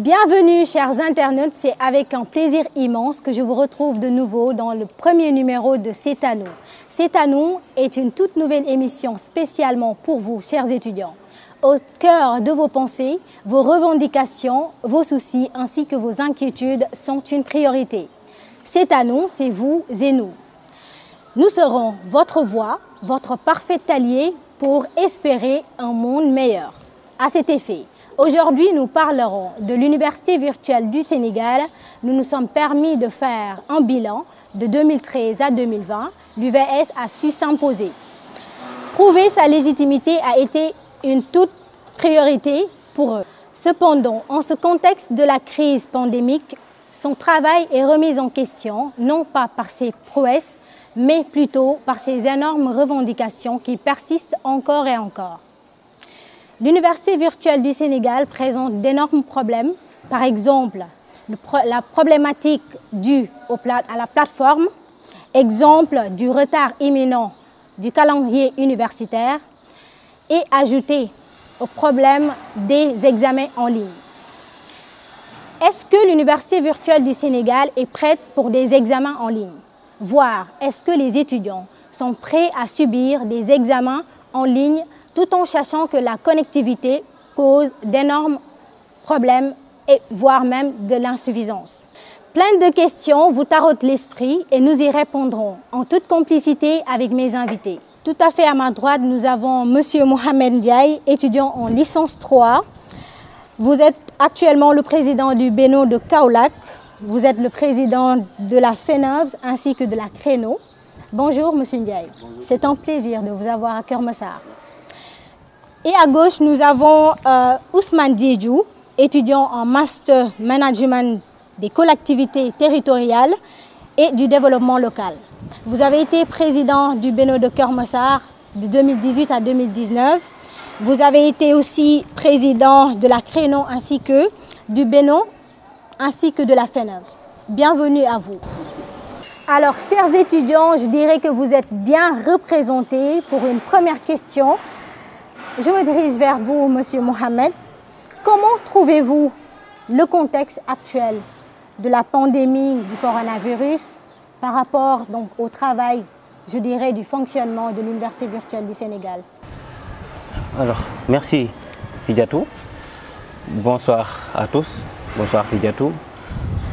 Bienvenue chers internautes, c'est avec un plaisir immense que je vous retrouve de nouveau dans le premier numéro de C'est à nous. C'est à nous est une toute nouvelle émission spécialement pour vous chers étudiants. Au cœur de vos pensées, vos revendications, vos soucis ainsi que vos inquiétudes sont une priorité. C'est à nous, c'est vous et nous. Nous serons votre voix, votre parfait allié pour espérer un monde meilleur. À cet effet, aujourd'hui, nous parlerons de l'Université virtuelle du Sénégal. Nous nous sommes permis de faire un bilan de 2013 à 2020. L'UVS a su s'imposer. Prouver sa légitimité a été une toute priorité pour eux. Cependant, en ce contexte de la crise pandémique, son travail est remis en question, non pas par ses prouesses, mais plutôt par ses énormes revendications qui persistent encore et encore. L'Université virtuelle du Sénégal présente d'énormes problèmes, par exemple la problématique due à la plateforme, exemple du retard imminent du calendrier universitaire et ajouté au problème des examens en ligne. Est-ce que l'Université virtuelle du Sénégal est prête pour des examens en ligne? Voire, est-ce que les étudiants sont prêts à subir des examens en ligne tout en sachant que la connectivité cause d'énormes problèmes et voire même de l'insuffisance? Plein de questions vous tarautent l'esprit et nous y répondrons en toute complicité avec mes invités. Tout à fait à ma droite, nous avons M. Mohamed Ndiaye, étudiant en licence 3. Vous êtes actuellement le président du BENO de Kaolack. Vous êtes le président de la FENOVS ainsi que de la CRENO. Bonjour M. Ndiaye. C'est un plaisir de vous avoir à Keur Massar. Et à gauche, nous avons Ousmane Diédhiou, étudiant en Master Management des collectivités territoriales et du développement local. Vous avez été président du BENO de Keur Massar de 2018 à 2019. Vous avez été aussi président de la CRENO ainsi que du BENO ainsi que de la FENOVS. Bienvenue à vous. Merci. Alors, chers étudiants, je dirais que vous êtes bien représentés pour une première question. Je me dirige vers vous, Monsieur Mohamed. Comment trouvez-vous le contexte actuel de la pandémie du coronavirus par rapport donc, au travail, je dirais, du fonctionnement de l'Université virtuelle du Sénégal? Alors, merci Fidiatou. Bonsoir à tous. Bonsoir Fidiatou.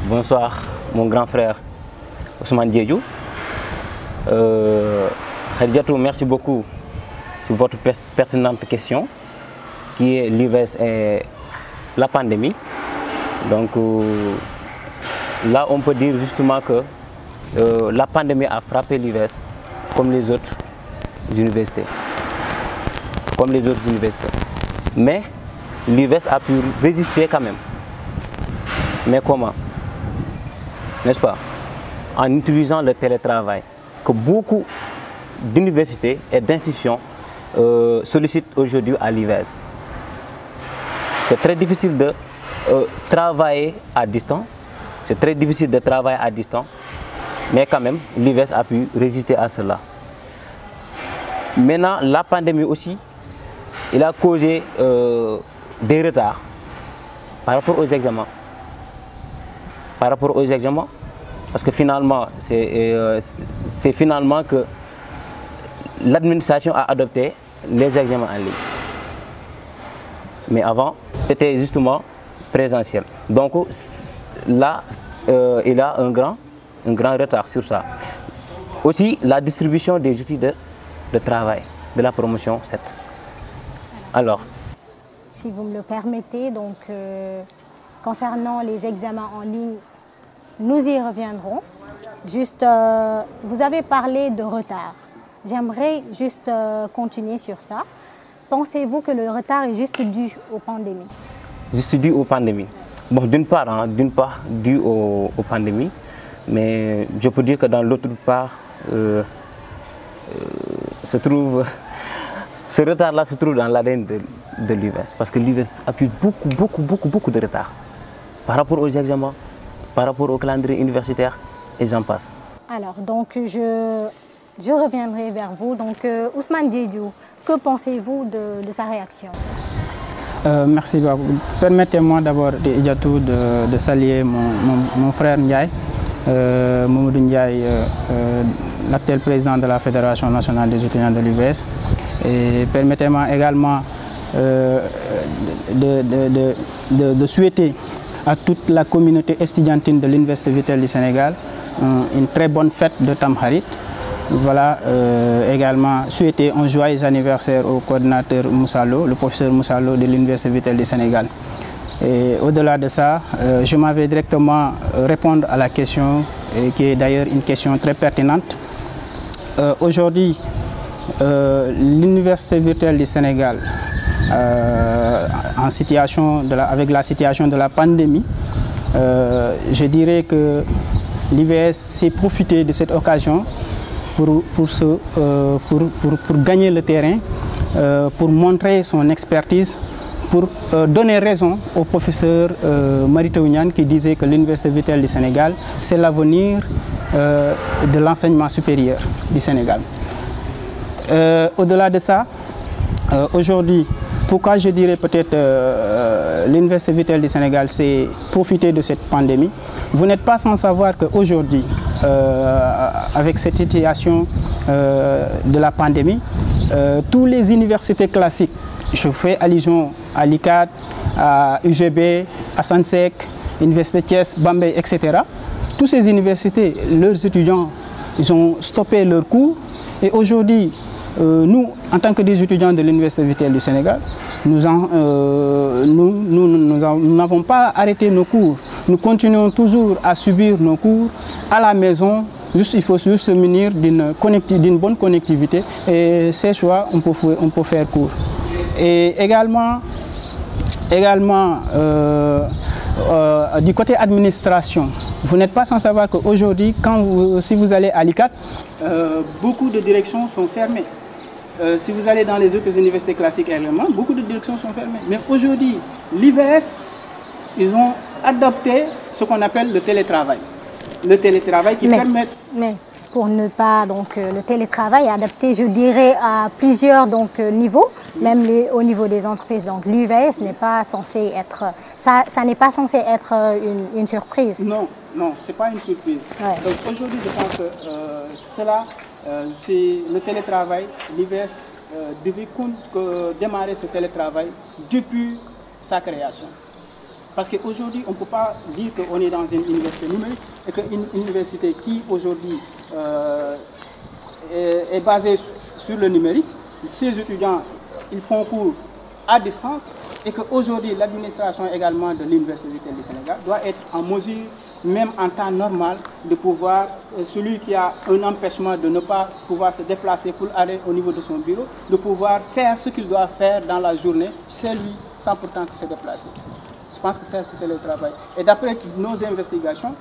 Bonsoir mon grand frère Ousmane Diédhiou. Fidiatou, merci beaucoup pour votre pertinente question qui est l'UVS et la pandémie. Donc là, on peut dire justement que la pandémie a frappé l'UVS comme les autres universités. Mais l'UVS a pu résister quand même. Mais comment? N'est-ce pas? En utilisant le télétravail que beaucoup d'universités et d'institutions sollicitent aujourd'hui à l'UVS. C'est très difficile de travailler à distance. C'est très difficile de travailler à distance. Mais quand même, l'UVS a pu résister à cela. Maintenant, la pandémie aussi, il a causé des retards par rapport aux examens. Parce que finalement, c'est finalement que l'administration a adopté les examens en ligne. Mais avant, c'était justement présentiel. Donc là, il a un grand retard sur ça. Aussi, la distribution des outils de travail de la promotion 7. Alors, si vous me le permettez, donc concernant les examens en ligne, nous y reviendrons. Juste, vous avez parlé de retard. J'aimerais juste continuer sur ça. Pensez-vous que le retard est juste dû aux pandémies? Juste dû aux pandémies. Bon, d'une part dû aux pandémies, mais je peux dire que dans l'autre part, ce retard-là se trouve dans l'ADN de l'UVS, parce que l'UVS accuse beaucoup de retard par rapport aux examens, par rapport au calendrier universitaire, et j'en passe. Alors, donc, je reviendrai vers vous. Donc, Ousmane Diédhiou, que pensez-vous de sa réaction? Merci beaucoup. Permettez-moi d'abord, de saluer mon frère Ndiaye, Mamadou Ndiaye, l'actuel président de la Fédération nationale des étudiants de l'UVS. Et permettez-moi également de souhaiter à toute la communauté estudiantine de l'Université Vittel du Sénégal une très bonne fête de Tamkharit. Voilà, également souhaiter un joyeux anniversaire au coordinateur Moussalo, le professeur Moussalo de l'Université Vittel du Sénégal. Et au-delà de ça, je m'en vais directement répondre à la question, qui est d'ailleurs une question très pertinente. Aujourd'hui, l'Université Vittel du Sénégal, avec la situation de la pandémie, je dirais que l'IVS s'est profité de cette occasion pour gagner le terrain, pour montrer son expertise, pour donner raison au professeur Mary Teuw Niane qui disait que l'Université Vittel du Sénégal, c'est l'avenir de l'enseignement supérieur du Sénégal. Au-delà de ça, aujourd'hui, pourquoi je dirais peut-être l'Université Vittel du Sénégal s'est profité de cette pandémie? Vous n'êtes pas sans savoir qu'aujourd'hui, avec cette situation de la pandémie, toutes les universités classiques, je fais allusion à l'ICAD, à UGB, à Sansec, Université Thiès, Bambey, etc. Toutes ces universités, leurs étudiants, ils ont stoppé leurs cours. Et aujourd'hui, nous, en tant que des étudiants de l'Université Vittel du Sénégal, nous n'avons pas arrêté nos cours. Nous continuons toujours à subir nos cours à la maison. Il faut juste se munir d'une bonne connectivité et c'est choix, on peut faire cours. Et également du côté administration, vous n'êtes pas sans savoir qu'aujourd'hui, si vous allez à l'ICAT, beaucoup de directions sont fermées. Si vous allez dans les autres universités classiques également, beaucoup de directions sont fermées. Mais aujourd'hui, l'IVS, ils ont adopté ce qu'on appelle le télétravail. Le télétravail qui permet... Mais pour ne pas, le télétravail adapté, je dirais, à plusieurs niveaux, même au niveau des entreprises. Donc l'UVS n'est pas censé être... Ça n'est pas censé être une surprise. Non, ce n'est pas une surprise. Ouais. Donc aujourd'hui, je pense que c'est le télétravail. L'IVS devait démarrer ce télétravail depuis sa création. Parce qu'aujourd'hui, on ne peut pas dire qu'on est dans une université numérique et qu'une université qui aujourd'hui est basée sur le numérique, ses étudiants, ils font cours à distance et qu'aujourd'hui, l'administration également de l'Université Vittel du Sénégal doit être en mesure, même en temps normal, de pouvoir, celui qui a un empêchement de ne pas pouvoir se déplacer pour aller au niveau de son bureau, de pouvoir faire ce qu'il doit faire dans la journée, c'est lui, sans pourtant se déplacer. Je pense que c'était le travail. Et d'après nos investigations,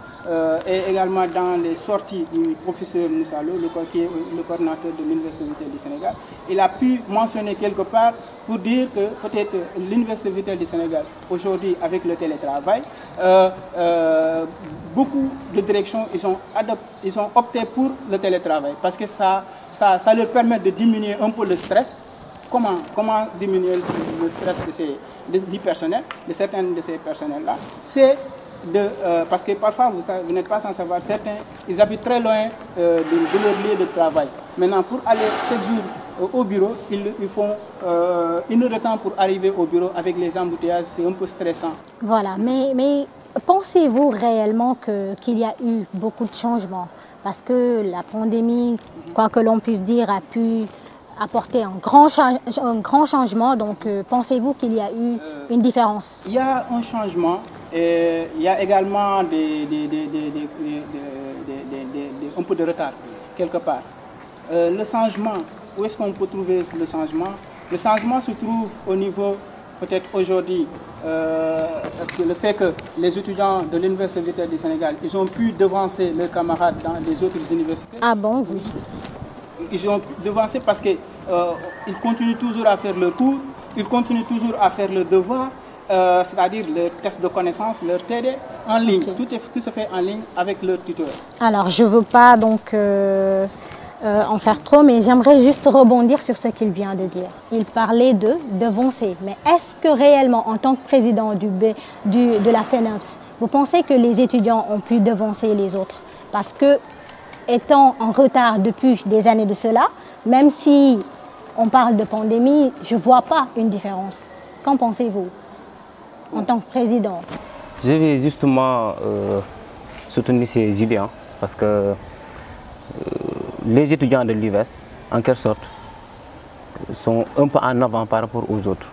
et également dans les sorties du professeur Moussalo, qui est le coordinateur de l'Université Vittel du Sénégal, il a pu mentionner quelque part pour dire que peut-être l'Université Vittel du Sénégal, aujourd'hui avec le télétravail, beaucoup de directions, ils ont opté pour le télétravail parce que ça leur permet de diminuer un peu le stress. Comment diminuer le stress du personnel, de certains de ces personnels-là? C'est parce que parfois, vous n'êtes pas sans savoir, certains, ils habitent très loin de leur lieu de travail. Maintenant, pour aller chaque jour au bureau, ils font 1 heure de temps pour arriver au bureau avec les embouteillages, c'est un peu stressant. Voilà, mais pensez-vous réellement qu'il y a eu beaucoup de changements? Parce que la pandémie, quoi que l'on puisse dire, a pu apporter un grand changement. Donc, pensez-vous qu'il y a eu une différence? Il y a un changement. Et il y a également un peu de retard, quelque part. Le changement, où est-ce qu'on peut trouver le changement? Le changement se trouve au niveau, peut-être aujourd'hui, le fait que les étudiants de l'Université Vittel du Sénégal, ils ont pu devancer leurs camarades dans les autres universités. Ah bon, oui. Ils ont devancé parce qu'ils continuent toujours à faire le cours, ils continuent toujours à faire le devoir, c'est-à-dire le test de connaissance, leur TD, en ligne. Okay. Tout se fait en ligne avec leur tuteur. Alors, je ne veux pas en faire trop, mais j'aimerais juste rebondir sur ce qu'il vient de dire. Il parlait de devancer. Mais est-ce que réellement, en tant que président de la FENOPS, vous pensez que les étudiants ont pu devancer les autres? Parce que, étant en retard depuis des années de cela, même si on parle de pandémie, je ne vois pas une différence. Qu'en pensez-vous en tant que président? Je vais justement soutenir ces idées, hein, parce que les étudiants de l'UVS, en quelque sorte, sont un peu en avant par rapport aux autres,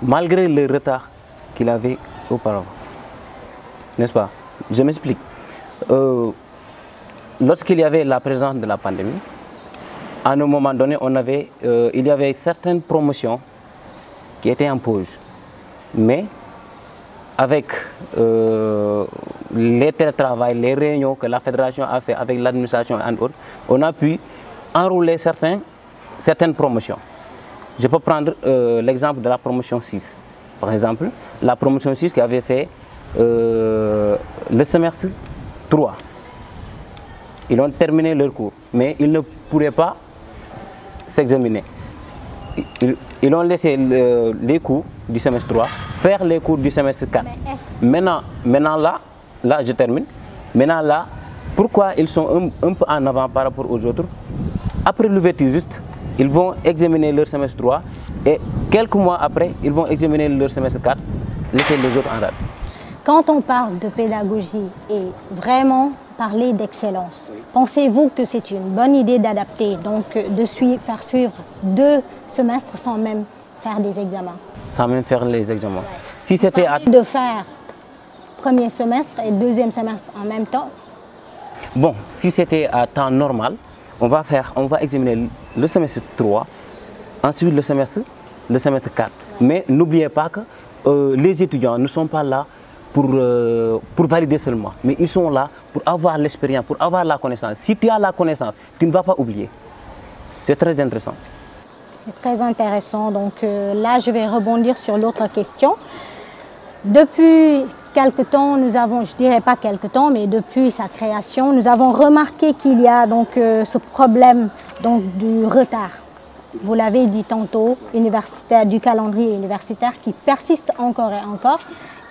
malgré le retard qu'il avait auparavant. N'est-ce pas? Je m'explique. Lorsqu'il y avait la présence de la pandémie, à un moment donné, il y avait certaines promotions qui étaient en pause. Mais avec les télétravail, les réunions que la fédération a fait avec l'administration et autres, on a pu enrouler certaines promotions. Je peux prendre l'exemple de la promotion 6. Par exemple, la promotion 6 qui avait fait le semestre 3. Ils ont terminé leur cours, mais ils ne pourraient pas s'examiner. Ils ont laissé les cours du semestre 3 faire les cours du semestre 4. Maintenant là, je termine. Maintenant là, pourquoi ils sont un peu en avant par rapport aux autres? Après l'ouverture juste, ils vont examiner leur semestre 3 et quelques mois après, ils vont examiner leur semestre 4, laisser les autres en rade. Quand on parle de pédagogie et vraiment parler d'excellence, pensez-vous que c'est une bonne idée d'adapter, donc de faire suivre 2 semestres sans même faire des examens? Sans même faire les examens. Ouais. Si c'était de faire premier semestre et deuxième semestre en même temps? Bon, si c'était à temps normal, on va examiner le semestre 3, ensuite le semestre 4. Mais n'oubliez pas que les étudiants ne sont pas là pour valider seulement, mais ils sont là pour avoir l'expérience, pour avoir la connaissance. Si tu as la connaissance, tu ne vas pas oublier. C'est très intéressant. C'est très intéressant. Donc là, je vais rebondir sur l'autre question. Depuis quelque temps, nous avons, je dirais pas quelque temps, mais depuis sa création, nous avons remarqué qu'il y a donc ce problème donc du retard. Vous l'avez dit tantôt, universitaire, du calendrier universitaire qui persiste encore et encore.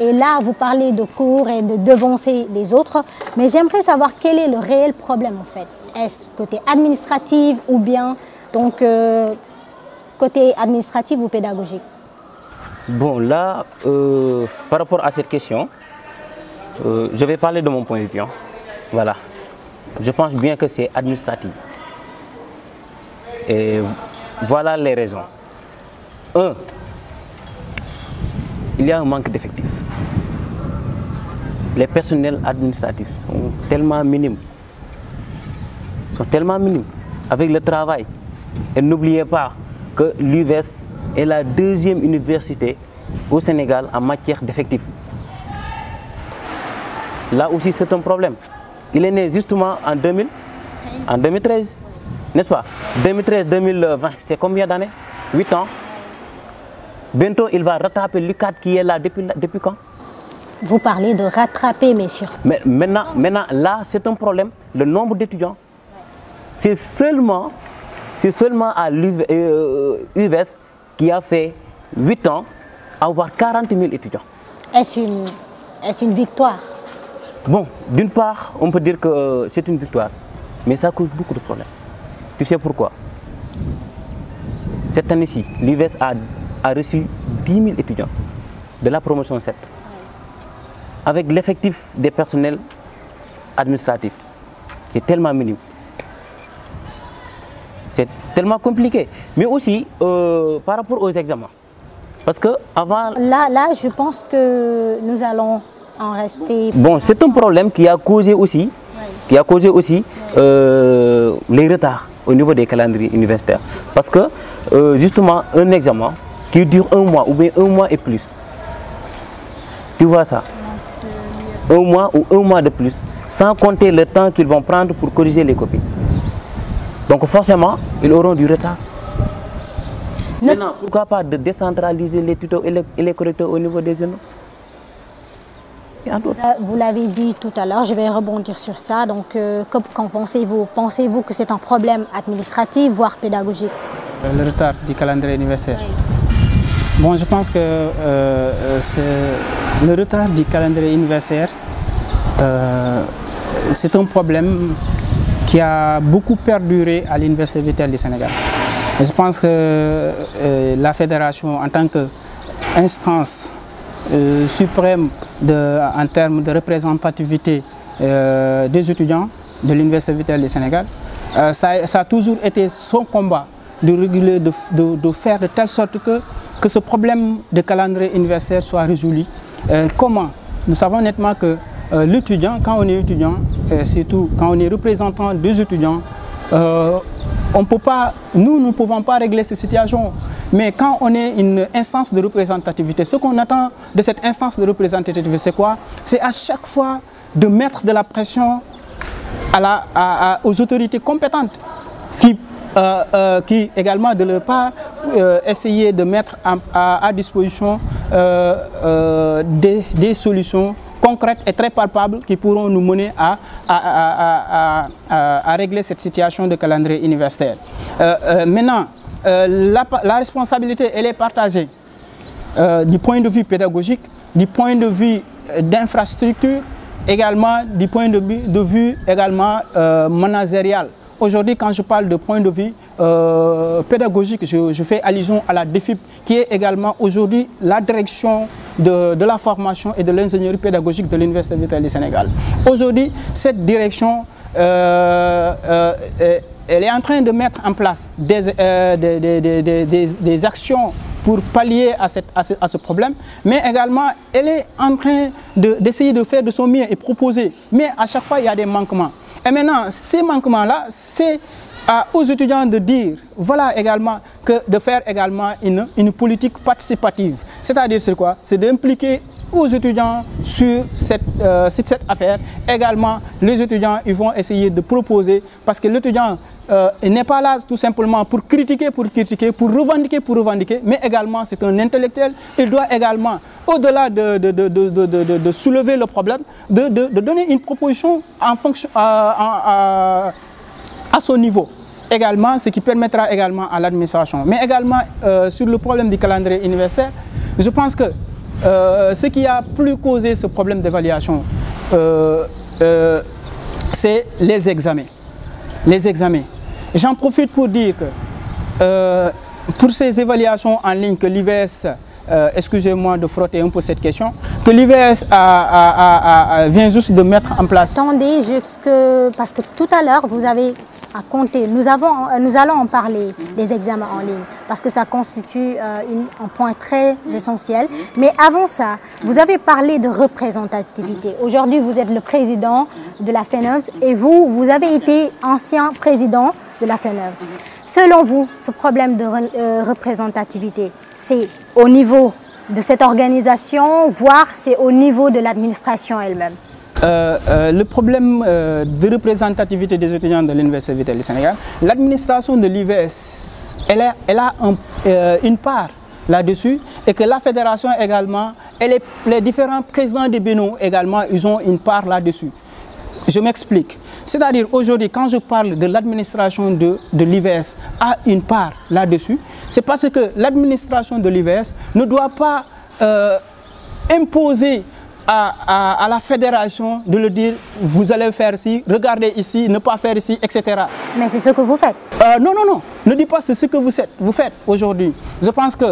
Et là, vous parlez de cours et de devancer les autres. Mais j'aimerais savoir quel est le réel problème en fait. Est-ce côté administratif ou bien donc côté administratif ou pédagogique? Bon, là, par rapport à cette question, je vais parler de mon point de vue. Voilà. Je pense bien que c'est administratif. Et voilà les raisons. 1. Il y a un manque d'effectifs. Les personnels administratifs sont tellement minimes. Avec le travail. Et n'oubliez pas que l'UVS est la 2e université au Sénégal en matière d'effectifs. Là aussi, c'est un problème. Il est né justement en 2013, n'est-ce pas? 2013-2020, c'est combien d'années? 8 ans. Bientôt, il va rattraper l'UCAD qui est là depuis quand? Vous parlez de rattraper, messieurs. Mais maintenant, là, c'est un problème. Le nombre d'étudiants, c'est seulement à l'UVS qui a fait 8 ans avoir 40 000 étudiants. Est-ce une victoire? Bon, d'une part, on peut dire que c'est une victoire, mais ça cause beaucoup de problèmes. Tu sais pourquoi? Cette année-ci, l'UVS a reçu 10 000 étudiants de la promotion 7, avec l'effectif des personnels administratifs qui est tellement minime. C'est tellement compliqué. Mais aussi par rapport aux examens. Parce que avant... Là, je pense que nous allons en rester... Bon, c'est un problème qui a causé aussi, les retards au niveau des calendriers universitaires. Parce que, justement, un examen qui dure 1 mois ou bien 1 mois et plus. Tu vois ça? 1 mois ou 1 mois de plus, sans compter le temps qu'ils vont prendre pour corriger les copies. Donc forcément, ils auront du retard. Maintenant, pourquoi pas de décentraliser les tuteurs et les correcteurs au niveau des jeunes? Vous l'avez dit tout à l'heure, je vais rebondir sur ça. Donc, qu'en pensez-vous? Pensez-vous que c'est un problème administratif, voire pédagogique? Le retard du calendrier universitaire. Oui. Bon, je pense que le retard du calendrier universitaire, c'est un problème qui a beaucoup perduré à l'Université virtuelle du Sénégal. Et je pense que la fédération, en tant qu'instance suprême en termes de représentativité des étudiants de l'Université virtuelle du Sénégal, ça a toujours été son combat de réguler, de faire de telle sorte que ce problème de calendrier universitaire soit résolu. Comment? Nous savons nettement que l'étudiant, quand on est étudiant, surtout quand on est représentant des étudiants, on peut pas, nous ne pouvons pas régler ces situations. Mais quand on est une instance de représentativité, ce qu'on attend de cette instance de représentativité, c'est quoi? C'est à chaque fois de mettre de la pression aux autorités compétentes qui également de leur part essayer de mettre à disposition des solutions concrètes et très palpables qui pourront nous mener à régler cette situation de calendrier universitaire. Maintenant, la responsabilité, elle est partagée du point de vue pédagogique, du point de vue d'infrastructure, également du point de vue également managérial. Aujourd'hui, quand je parle de point de vue pédagogique, je fais allusion à la DEFIP, qui est également aujourd'hui la direction de la formation et de l'ingénierie pédagogique de l'Université virtuelle du Sénégal. Aujourd'hui, cette direction, elle est en train de mettre en place des actions pour pallier à ce problème, mais également elle est en train d'essayer de faire de son mieux et proposer. Mais à chaque fois, il y a des manquements. Et maintenant, ces manquements-là, c'est aux étudiants de dire, voilà également, de faire également une politique participative. C'est-à-dire c'est quoi? C'est d'impliquer aux étudiants sur cette affaire. Également, les étudiants, ils vont essayer de proposer, parce que l'étudiant n'est pas là tout simplement pour critiquer, pour revendiquer, mais également c'est un intellectuel. Il doit également, au-delà de soulever le problème, de donner une proposition en fonction à son niveau. Également, ce qui permettra également à l'administration. Mais également, sur le problème du calendrier universitaire, je pense que ce qui a plus causé ce problème d'évaluation, c'est les examens. J'en profite pour dire que pour ces évaluations en ligne que l'IVS, excusez-moi de frotter un peu cette question, que l'IVS vient juste de mettre en place. Attendez, parce que tout à l'heure, vous avez à compter. Nous allons en parler des examens en ligne parce que ça constitue un point très essentiel. Mais avant ça, vous avez parlé de représentativité. Aujourd'hui, vous êtes le président de la FENEUS et vous avez été ancien président de la FENEUS. Selon vous, ce problème de représentativité, c'est au niveau de cette organisation, voire c'est au niveau de l'administration elle-même? Le problème de représentativité des étudiants de l'Université virtuelle du Sénégal, l'administration de l'IVS, elle a une part là-dessus, et que la fédération également, et les différents présidents des BNO également, ils ont une part là-dessus. Je m'explique. C'est-à-dire aujourd'hui, quand je parle de l'administration de l'IVS a une part là-dessus, c'est parce que l'administration de l'IVS ne doit pas imposer à la fédération de le dire, vous allez faire ici, regardez ici, ne pas faire ici, etc. Mais c'est ce que vous faites. Non, ne dis pas c'est ce que vous faites aujourd'hui. Je pense que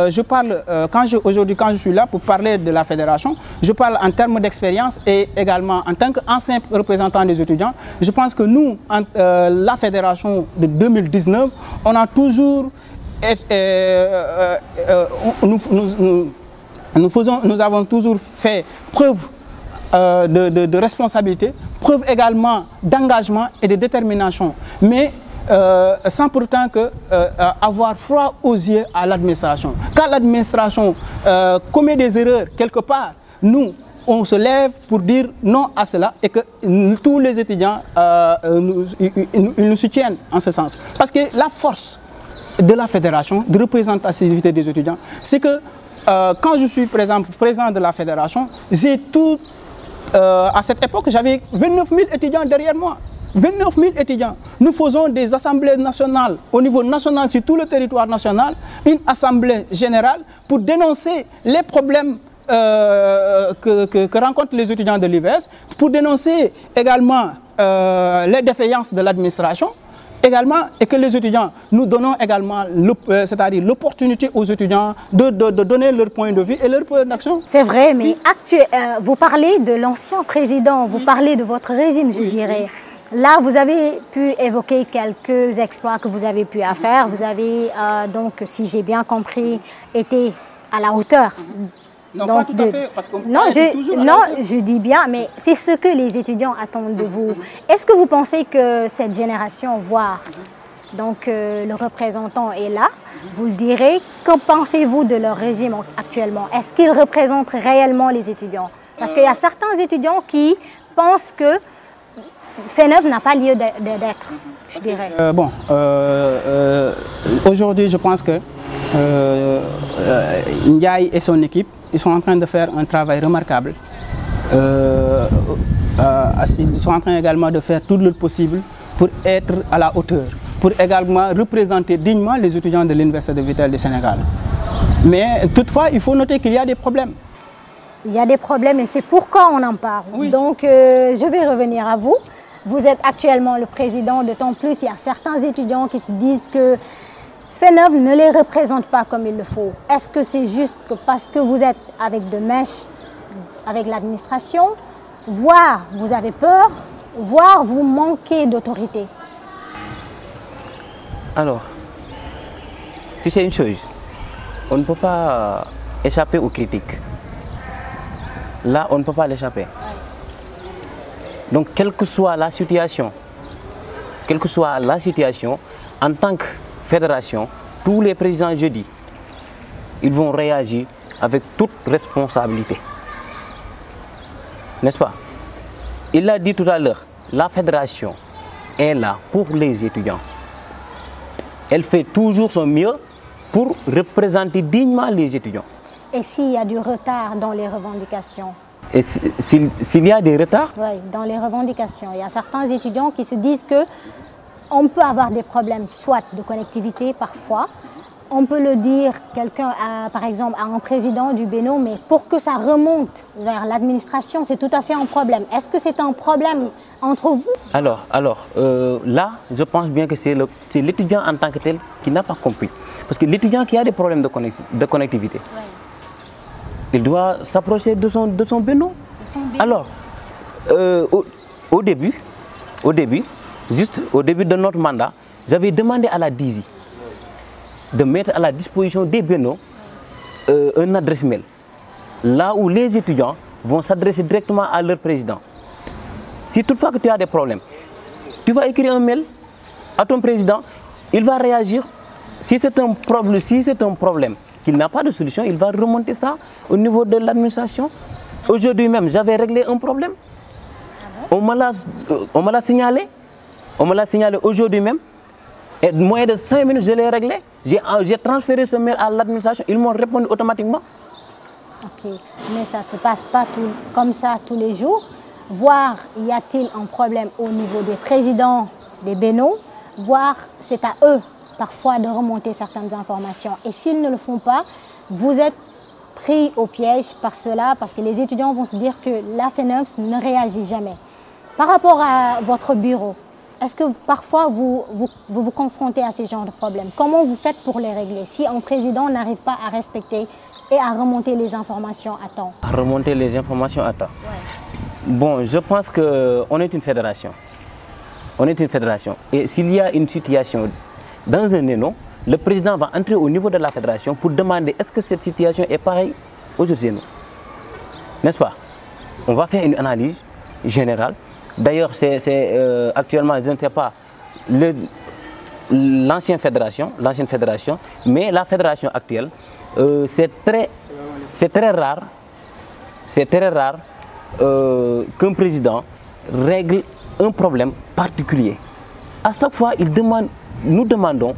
je parle, aujourd'hui quand je suis là pour parler de la fédération, je parle en termes d'expérience et également en tant qu'ancien représentant des étudiants. Je pense que nous, la fédération de 2019, on a toujours nous avons toujours fait preuve de responsabilité, preuve également d'engagement et de détermination, mais sans pourtant avoir froid aux yeux à l'administration. Quand l'administration commet des erreurs quelque part, nous, on se lève pour dire non à cela et que tous les étudiants nous soutiennent en ce sens. Parce que la force de la fédération, de représentativité des étudiants, c'est que quand je suis président de la fédération, j'ai à cette époque, j'avais 29 000 étudiants derrière moi. 29 000 étudiants. Nous faisons des assemblées nationales au niveau national, sur tout le territoire national, une assemblée générale pour dénoncer les problèmes que rencontrent les étudiants de l'UVS, pour dénoncer également les défaillances de l'administration, également, et que les étudiants, nous donnons également c'est-à-dire l'opportunité aux étudiants de donner leur point de vue et leur point d'action. C'est vrai, mais vous parlez de l'ancien président, vous parlez de votre régime, je dirais. Là, vous avez pu évoquer quelques exploits que vous avez pu faire. Vous avez donc, si j'ai bien compris, été à la hauteur. Non, donc, pas tout à fait, parce qu'on je dis bien, mais c'est ce que les étudiants attendent de vous. Est-ce que vous pensez que cette génération, voire donc, le représentant est là, vous le direz, que pensez-vous de leur régime actuellement? Est-ce qu'ils représentent réellement les étudiants? Parce qu'il y a certains étudiants qui pensent que FENOV n'a pas lieu d'être, je dirais. Aujourd'hui, je pense que Ndiaye et son équipe, ils sont en train de faire un travail remarquable. Ils sont en train également de faire tout le possible pour être à la hauteur, pour également représenter dignement les étudiants de l'Université de Vitel du Sénégal. Mais toutefois, il faut noter qu'il y a des problèmes. Il y a des problèmes et c'est pourquoi on en parle. Oui. Donc, je vais revenir à vous. Vous êtes actuellement le président, d'autant plus il y a certains étudiants qui se disent que FENOV ne les représente pas comme il le faut. Est-ce que c'est juste que parce que vous êtes avec de mèches avec l'administration, voire vous avez peur, voire vous manquez d'autorité? Alors, tu sais une chose, on ne peut pas échapper aux critiques. Là, on ne peut pas l'échapper. Donc, quelle que soit la situation, en tant que fédération, tous les présidents jeudi, ils vont réagir avec toute responsabilité. N'est-ce pas? Il l'a dit tout à l'heure, la fédération est là pour les étudiants. Elle fait toujours son mieux pour représenter dignement les étudiants. Et s'il y a du retard dans les revendications? Et s'il y a des retards? Oui, dans les revendications. Il y a certains étudiants qui se disent qu'on peut avoir des problèmes, soit de connectivité parfois. On peut le dire, quelqu'un, par exemple, à un président du Bénin, mais pour que ça remonte vers l'administration, c'est tout à fait un problème. Est-ce que c'est un problème entre vous? Alors, là, je pense bien que c'est l'étudiant en tant que tel qui n'a pas compris. Parce que l'étudiant qui a des problèmes de connectivité, ouais, il doit s'approcher de son Bénin. Alors, au début, juste au début de notre mandat, j'avais demandé à la DISI de mettre à la disposition des Bénins une adresse mail, là où les étudiants vont s'adresser directement à leur président. Si toutefois que tu as des problèmes, tu vas écrire un mail à ton président, il va réagir. Si c'est un problème qu'il n'a pas de solution, il va remonter ça au niveau de l'administration. Aujourd'hui même, j'avais réglé un problème. On me l'a signalé. Aujourd'hui même. Et moins de 5 minutes, je l'ai réglé. J'ai transféré ce mail à l'administration. Ils m'ont répondu automatiquement. Ok, mais ça ne se passe pas comme ça tous les jours. Voire, y a-t-il un problème au niveau des présidents des Bénins, voire c'est à eux parfois de remonter certaines informations. Et s'ils ne le font pas, vous êtes pris au piège par cela, parce que les étudiants vont se dire que la FENOV ne réagit jamais. Par rapport à votre bureau, est-ce que parfois vous confrontez à ces genres de problèmes? Comment vous faites pour les régler si un président n'arrive pas à respecter et à remonter les informations à temps? À remonter les informations à temps. Ouais. Bon, je pense qu'on est une fédération. On est une fédération. Et s'il y a une situation dans un ENO, le président va entrer au niveau de la fédération pour demander est-ce que cette situation est pareille aux autres ENO. N'est-ce pas? On va faire une analyse générale. D'ailleurs, c'est actuellement, je ne sais pas, l'ancienne fédération, mais la fédération actuelle, c'est très rare qu'un président règle un problème particulier. À chaque fois, nous demandons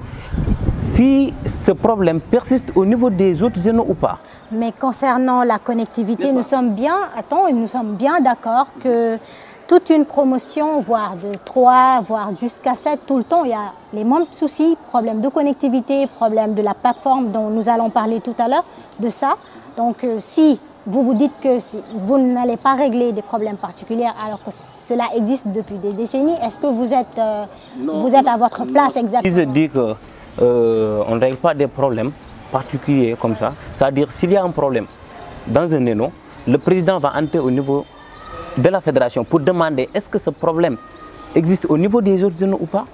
si ce problème persiste au niveau des autres zones ou pas. Mais concernant la connectivité, nous sommes bien d'accord que toute une promotion, voire de 3, voire jusqu'à 7, tout le temps, il y a les mêmes soucis, problème de connectivité, problème de la plateforme dont nous allons parler tout à l'heure, de ça. Donc si vous vous dites que vous n'allez pas régler des problèmes particuliers alors que cela existe depuis des décennies, est-ce que vous êtes à votre place exactement? Si je dis qu'on ne règle pas des problèmes particuliers comme ça, c'est-à-dire s'il y a un problème dans un ENO, le président va entrer au niveau de la fédération pour demander est-ce que ce problème existe au niveau des autres ENO ou pas.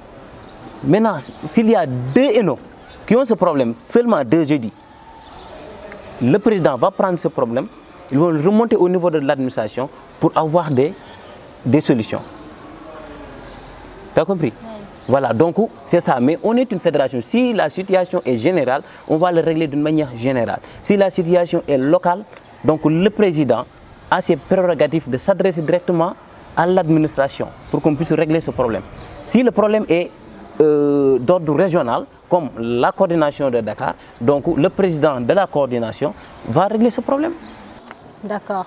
Maintenant, s'il y a 2 ENO qui ont ce problème, seulement 2 jeudis, le président va prendre ce problème, ils vont remonter au niveau de l'administration pour avoir des solutions. Tu as compris? Oui. Voilà, donc c'est ça. Mais on est une fédération. Si la situation est générale, on va le régler d'une manière générale. Si la situation est locale, donc le président a ses prérogatives de s'adresser directement à l'administration pour qu'on puisse régler ce problème. Si le problème est d'ordre régional, comme la coordination de Dakar, donc le président de la coordination va régler ce problème. D'accord.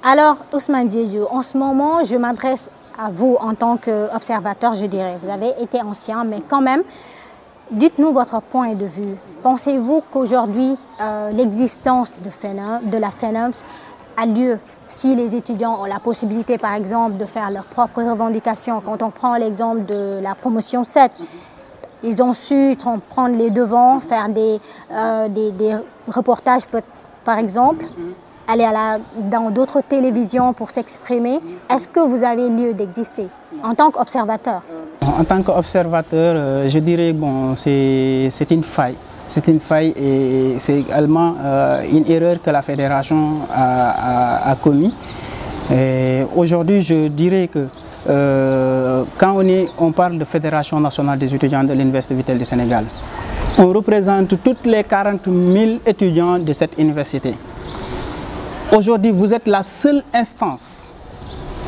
Alors, Ousmane Diédhiou, en ce moment, je m'adresse à vous en tant qu'observateur, je dirais. Vous avez été ancien, mais quand même, dites-nous votre point de vue. Pensez-vous qu'aujourd'hui, l'existence de la FENOMS a lieu si les étudiants ont la possibilité, par exemple, de faire leurs propres revendications? Quand on prend l'exemple de la promotion 7, ils ont su prendre les devants, faire des reportages, par exemple, aller dans d'autres télévisions pour s'exprimer. Est-ce que vous avez lieu d'exister en tant qu'observateur? En tant qu'observateur, je dirais bon, c'est une faille. C'est une faille et c'est également une erreur que la fédération a commis. Aujourd'hui, je dirais que quand on parle de Fédération nationale des étudiants de l'Université Vittel du Sénégal, on représente toutes les 40 000 étudiants de cette université. Aujourd'hui, vous êtes la seule instance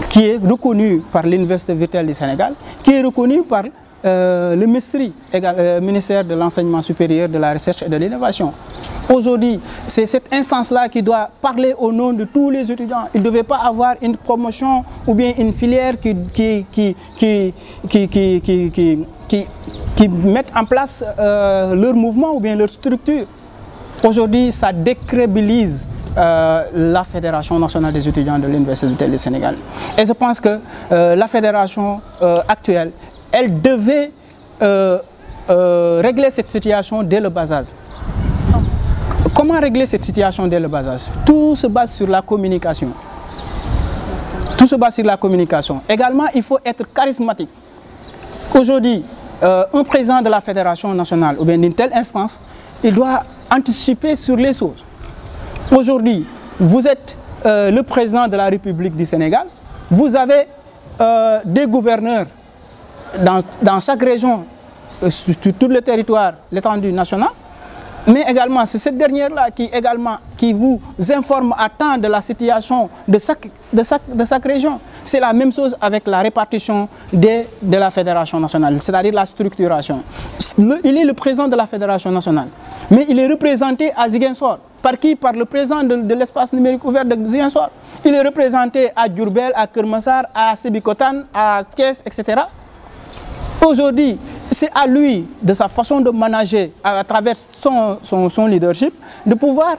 qui est reconnue par l'Université Vittel du Sénégal, qui est reconnue par le ministère de l'Enseignement supérieur, de la Recherche et de l'Innovation. Aujourd'hui, c'est cette instance-là qui doit parler au nom de tous les étudiants. Il ne devait pas avoir une promotion ou bien une filière qui mettent en place leur mouvement ou bien leur structure. Aujourd'hui, ça décrédibilise la Fédération nationale des étudiants de l'Université Vittel du Sénégal. Et je pense que la fédération actuelle, elle devait régler cette situation dès le bas âge. Comment régler cette situation dès le bas âge? Tout se base sur la communication. Tout se base sur la communication. Également, il faut être charismatique. Aujourd'hui, un président de la fédération nationale ou bien d'une telle instance, il doit anticiper sur les choses. Aujourd'hui, vous êtes le président de la République du Sénégal, vous avez des gouverneurs dans chaque région, sur tout le territoire, l'étendue nationale, mais également c'est cette dernière-là qui vous informe à temps de la situation de chaque région. C'est la même chose avec la répartition de la Fédération nationale, c'est-à-dire la structuration. Il est le président de la Fédération nationale, mais il est représenté à Ziguinchor. Par qui? Par le président de l'espace numérique ouvert de Ziguinchor. Il est représenté à Diourbel, à Keur Massar, à Sébikotane, à Thiès, etc. Aujourd'hui, c'est à lui, de sa façon de manager, à travers son leadership, de pouvoir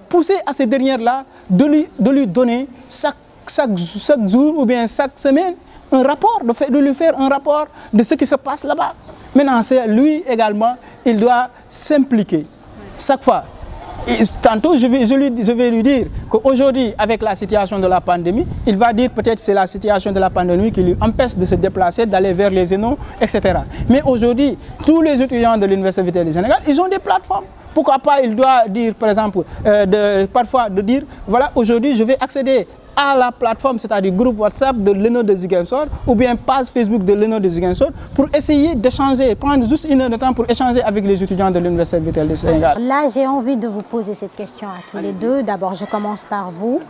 pousser à ces dernières-là, de lui donner chaque jour ou bien chaque semaine un rapport, de lui faire un rapport de ce qui se passe là-bas. Maintenant, c'est lui également, il doit s'impliquer. Chaque fois. Et tantôt, je vais lui dire qu'aujourd'hui, avec la situation de la pandémie, il va dire peut-être que c'est la situation de la pandémie qui lui empêche de se déplacer, d'aller vers les ENO, etc. Mais aujourd'hui, tous les étudiants de l'Université Vittel du Sénégal, ils ont des plateformes. Pourquoi pas, il doit dire, par exemple, parfois de dire, voilà, aujourd'hui, je vais accéder à la plateforme, c'est-à-dire groupe WhatsApp de l'ENO de Ziguinchor ou bien page Facebook de l'ENO de Ziguinchor pour essayer d'échanger, prendre juste une heure de temps pour échanger avec les étudiants de l'Université Vittel du Sénégal. Là, j'ai envie de vous poser cette question à tous les deux. D'abord, je commence par vous.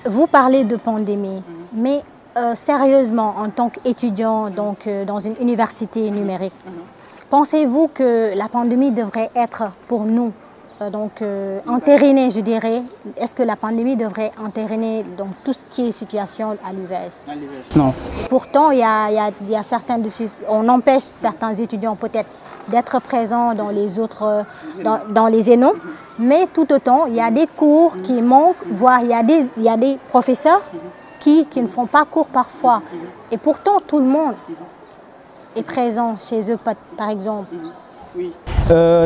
Vous parlez de pandémie, mais sérieusement, en tant qu'étudiant dans une université numérique, pensez-vous que la pandémie devrait être pour nous entériner, je dirais, est-ce que la pandémie devrait entériner donc, tout ce qui est situation à l'UVS? Non. Pourtant, il y a certains, on empêche certains étudiants peut-être d'être présents dans les autres, dans les ENO, mais tout autant, il y a des cours qui manquent, voire il y a des professeurs qui ne font pas cours parfois. Et pourtant, tout le monde est présent chez eux, par exemple. Oui.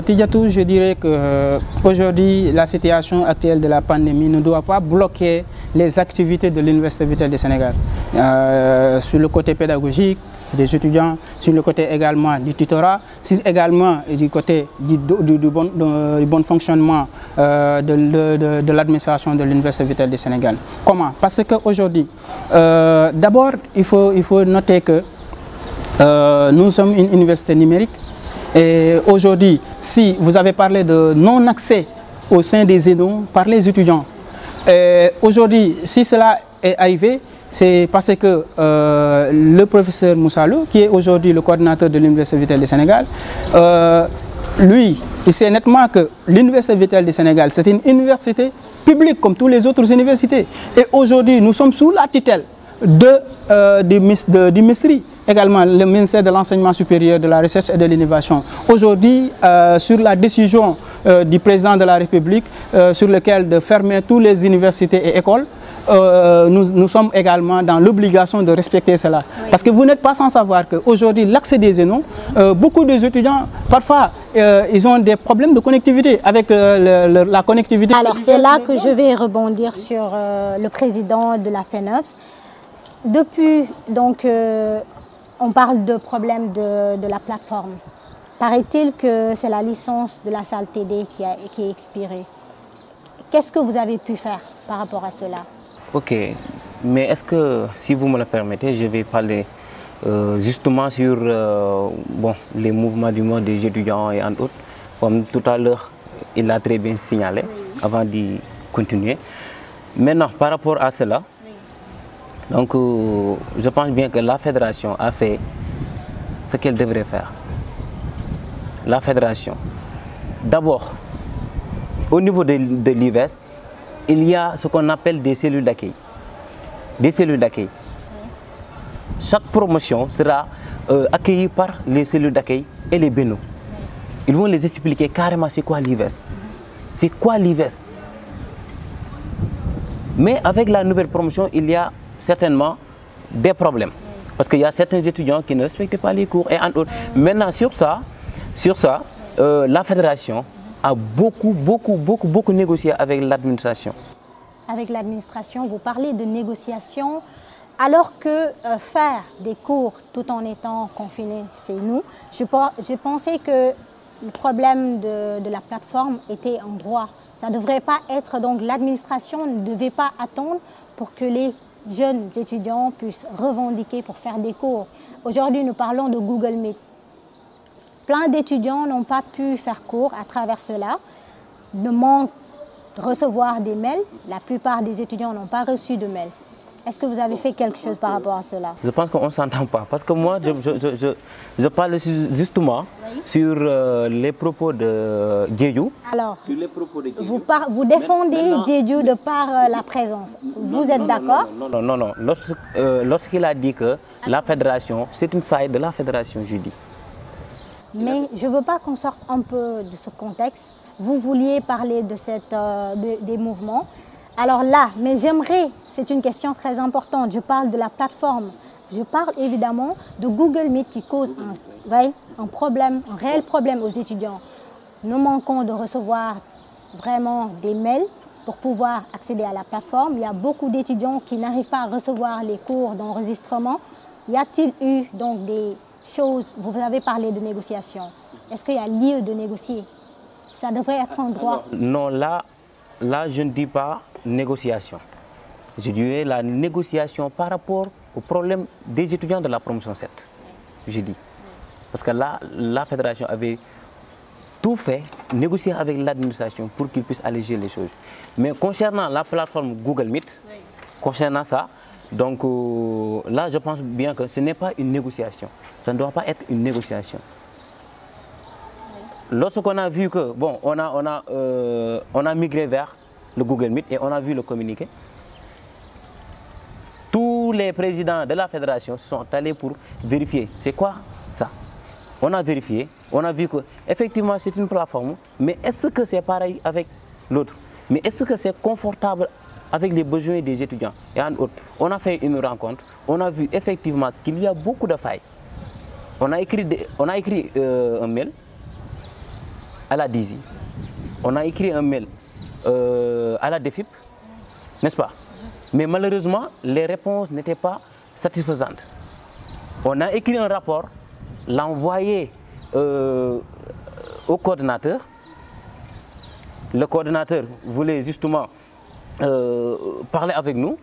Tidjatou, je dirais qu'aujourd'hui, la situation actuelle de la pandémie ne doit pas bloquer les activités de l'Université Vitelle du Sénégal. Sur le côté pédagogique des étudiants, sur le côté également du tutorat, sur également du côté du bon fonctionnement de l'administration de l'Université Vitelle du Sénégal. Comment? Parce qu'aujourd'hui, d'abord, il faut noter que nous sommes une université numérique. Et aujourd'hui, si vous avez parlé de non-accès au sein des ENO par les étudiants, aujourd'hui, si cela est arrivé, c'est parce que le professeur Moussalou, qui est aujourd'hui le coordinateur de l'Université Vitelle du Sénégal, lui, il sait nettement que l'Université Vitelle du Sénégal, c'est une université publique comme toutes les autres universités. Et aujourd'hui, nous sommes sous la tutelle du MISRI. Également le ministère de l'Enseignement supérieur, de la Recherche et de l'Innovation. Aujourd'hui, sur la décision du président de la République, sur lequel de fermer toutes les universités et écoles, nous sommes également dans l'obligation de respecter cela. Oui. Parce que vous n'êtes pas sans savoir qu'aujourd'hui, l'accès des ENO, beaucoup des étudiants, parfois, ils ont des problèmes de connectivité avec la connectivité. Alors c'est là que je vais rebondir sur le président de la FENOPS. Depuis, donc, on parle de problème de la plateforme. Paraît-il que c'est la licence de la salle TD qui est expirée. Qu'est-ce que vous avez pu faire par rapport à cela? Ok, mais est-ce que, si vous me le permettez, je vais parler justement sur les mouvements du monde des étudiants et en autres. Comme tout à l'heure, il l'a très bien signalé, avant d'y continuer. Maintenant, par rapport à cela, donc, je pense bien que la fédération a fait ce qu'elle devrait faire. La fédération, d'abord, au niveau de l'IVES, il y a ce qu'on appelle des cellules d'accueil. Des cellules d'accueil. Chaque promotion sera accueillie par les cellules d'accueil et les bénos. Ils vont les expliquer carrément c'est quoi l'IVES. C'est quoi l'IVES. Mais avec la nouvelle promotion, il y a certainement des problèmes. Parce qu'il y a certains étudiants qui ne respectent pas les cours et en autres. Maintenant, sur ça, la fédération a beaucoup négocié avec l'administration. Avec l'administration, vous parlez de négociation, alors que faire des cours tout en étant confiné chez nous, je pensais que le problème de la plateforme était en droit. Ça ne devrait pas être, donc l'administration ne devait pas attendre pour que les jeunes étudiants puissent revendiquer pour faire des cours. Aujourd'hui, nous parlons de Google Meet. Plein d'étudiants n'ont pas pu faire cours à travers cela, ne manquent de recevoir des mails. La plupart des étudiants n'ont pas reçu de mails. Est-ce que vous avez fait quelque chose par rapport à cela? Je pense qu'on ne s'entend pas. Parce que moi, je parle justement sur les propos de Djedju. Alors, sur les propos de Djedju. Vous défendez Djedju de par la présence. Vous êtes d'accord? Non. Lorsqu'il a dit que la fédération, c'est une faille de la fédération, je dis. Mais je ne veux pas qu'on sorte un peu de ce contexte. Vous vouliez parler de des mouvements. Alors là, mais j'aimerais, c'est une question très importante, je parle de la plateforme. Je parle évidemment de Google Meet qui cause un problème, un réel problème aux étudiants. Nous manquons de recevoir vraiment des mails pour pouvoir accéder à la plateforme. Il y a beaucoup d'étudiants qui n'arrivent pas à recevoir les cours d'enregistrement. Y a-t-il eu donc des choses, vous avez parlé de négociation. Est-ce qu'il y a lieu de négocier? Ça devrait être un droit. Non, là, je ne dis pas négociation. Je dirais la négociation par rapport au problème des étudiants de la promotion 7. Je dis. Parce que là, la fédération avait tout fait, négocier avec l'administration pour qu'ils puissent alléger les choses. Mais concernant la plateforme Google Meet, concernant ça, donc là, je pense bien que ce n'est pas une négociation. Ça ne doit pas être une négociation. lorsqu'on a vu que, bon, on a migré vers le Google Meet et on a vu le communiqué, tous les présidents de la fédération sont allés pour vérifier. C'est quoi ça? On a vérifié, on a vu que effectivement c'est une plateforme, mais est-ce que c'est pareil avec l'autre? Mais est-ce que c'est confortable avec les besoins des étudiants? Et en autre, on a fait une rencontre, on a vu effectivement qu'il y a beaucoup de failles. On a écrit un mail à la DISI, on a écrit un mail à la DEFIP, n'est-ce pas? Mais malheureusement, les réponses n'étaient pas satisfaisantes. On a écrit un rapport, l'a envoyé au coordonnateur. Le coordonnateur voulait justement parler avec nous.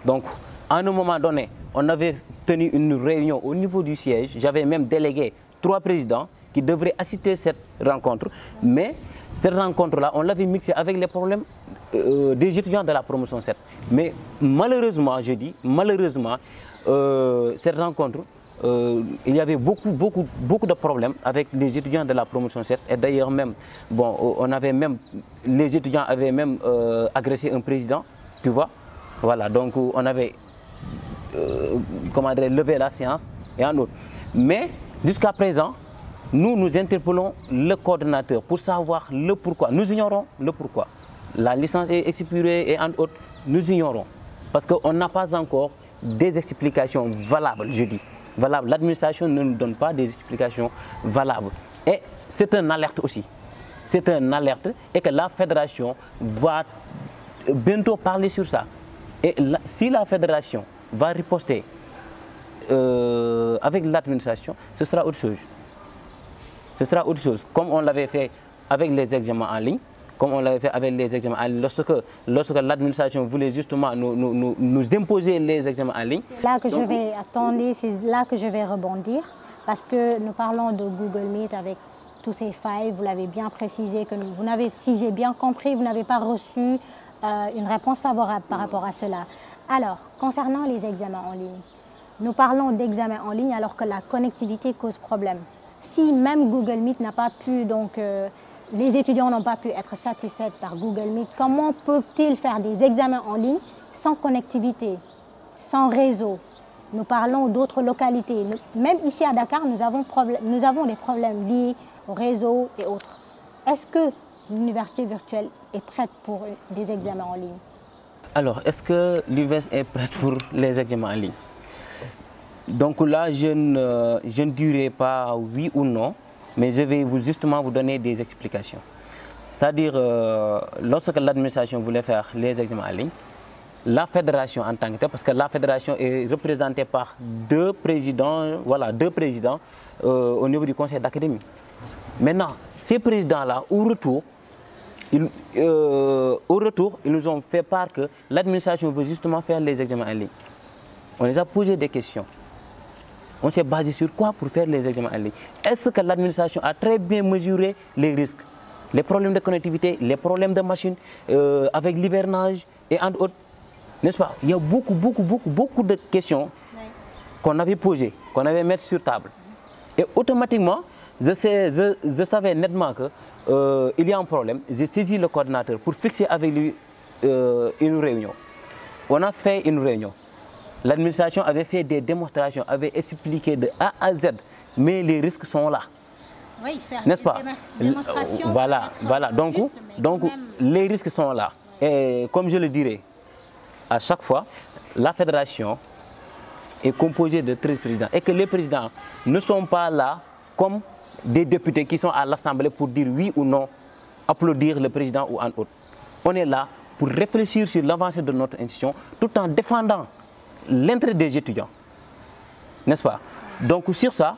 Donc, à un moment donné, on avait tenu une réunion au niveau du siège. J'avais même délégué 3 présidents qui devraient assister à cette rencontre. Mais cette rencontre-là, on l'avait mixée avec les problèmes des étudiants de la promotion 7. Mais malheureusement, je dis, malheureusement, cette rencontre, il y avait beaucoup de problèmes avec les étudiants de la promotion 7. Et d'ailleurs même, bon, les étudiants avaient même agressé un président, tu vois. Voilà, donc on avait levé la séance et un autre. Mais jusqu'à présent, nous interpellons le coordonnateur pour savoir le pourquoi. Nous ignorons le pourquoi. La licence est expirée et en autres, nous ignorons. Parce qu'on n'a pas encore des explications valables, je dis. Valables. L'administration ne nous donne pas des explications valables. Et c'est une alerte aussi. C'est une alerte et que la fédération va bientôt parler sur ça. Et si la fédération va riposter avec l'administration, ce sera autre chose. Ce sera autre chose, comme on l'avait fait avec les examens en ligne, comme on l'avait fait avec les examens en ligne, lorsque l'administration voulait justement nous imposer les examens en ligne. C'est là que c'est là que je vais rebondir, parce que nous parlons de Google Meet avec tous ces failles, vous l'avez bien précisé, que si j'ai bien compris, vous n'avez pas reçu une réponse favorable par rapport à cela. Alors, concernant les examens en ligne, nous parlons d'examens en ligne alors que la connectivité cause problème. Si même Google Meet n'a pas pu, donc les étudiants n'ont pas pu être satisfaits par Google Meet, comment peuvent-ils faire des examens en ligne sans connectivité, sans réseau? Nous parlons d'autres localités. Même ici à Dakar, nous avons des problèmes liés au réseau et autres. Est-ce que l'université virtuelle est prête pour des examens en ligne? Alors, est-ce que l'UVS est prête pour les examens en ligne? Donc là, je ne dirai pas oui ou non, mais je vais justement vous donner des explications. C'est-à-dire, lorsque l'administration voulait faire les examens en ligne, la fédération en tant que telle, parce que la fédération est représentée par 2 présidents, voilà, 2 présidents au niveau du conseil d'académie. Maintenant, ces présidents-là, au retour, ils nous ont fait part que l'administration veut justement faire les examens en ligne. On les a posé des questions. On s'est basé sur quoi pour faire les examens en ligne? Est-ce que l'administration a très bien mesuré les risques, les problèmes de connectivité, les problèmes de machines, avec l'hivernage et entre autres? N'est-ce pas? Il y a beaucoup de questions qu'on avait posées, qu'on avait mises sur table. Et automatiquement, je savais nettement qu'il y a un problème. J'ai saisi le coordinateur pour fixer avec lui une réunion. On a fait une réunion. L'administration avait fait des démonstrations, avait expliqué de A à Z, mais les risques sont là. Oui, faire n'est-ce pas? Des démonstrations. Voilà. Donc les risques sont là. Et comme je le dirais, à chaque fois, la fédération est composée de 13 présidents et que les présidents ne sont pas là comme des députés qui sont à l'Assemblée pour dire oui ou non, applaudir le président ou un autre. On est là pour réfléchir sur l'avancée de notre institution tout en défendant l'intérêt des étudiants. N'est-ce pas? Donc sur ça,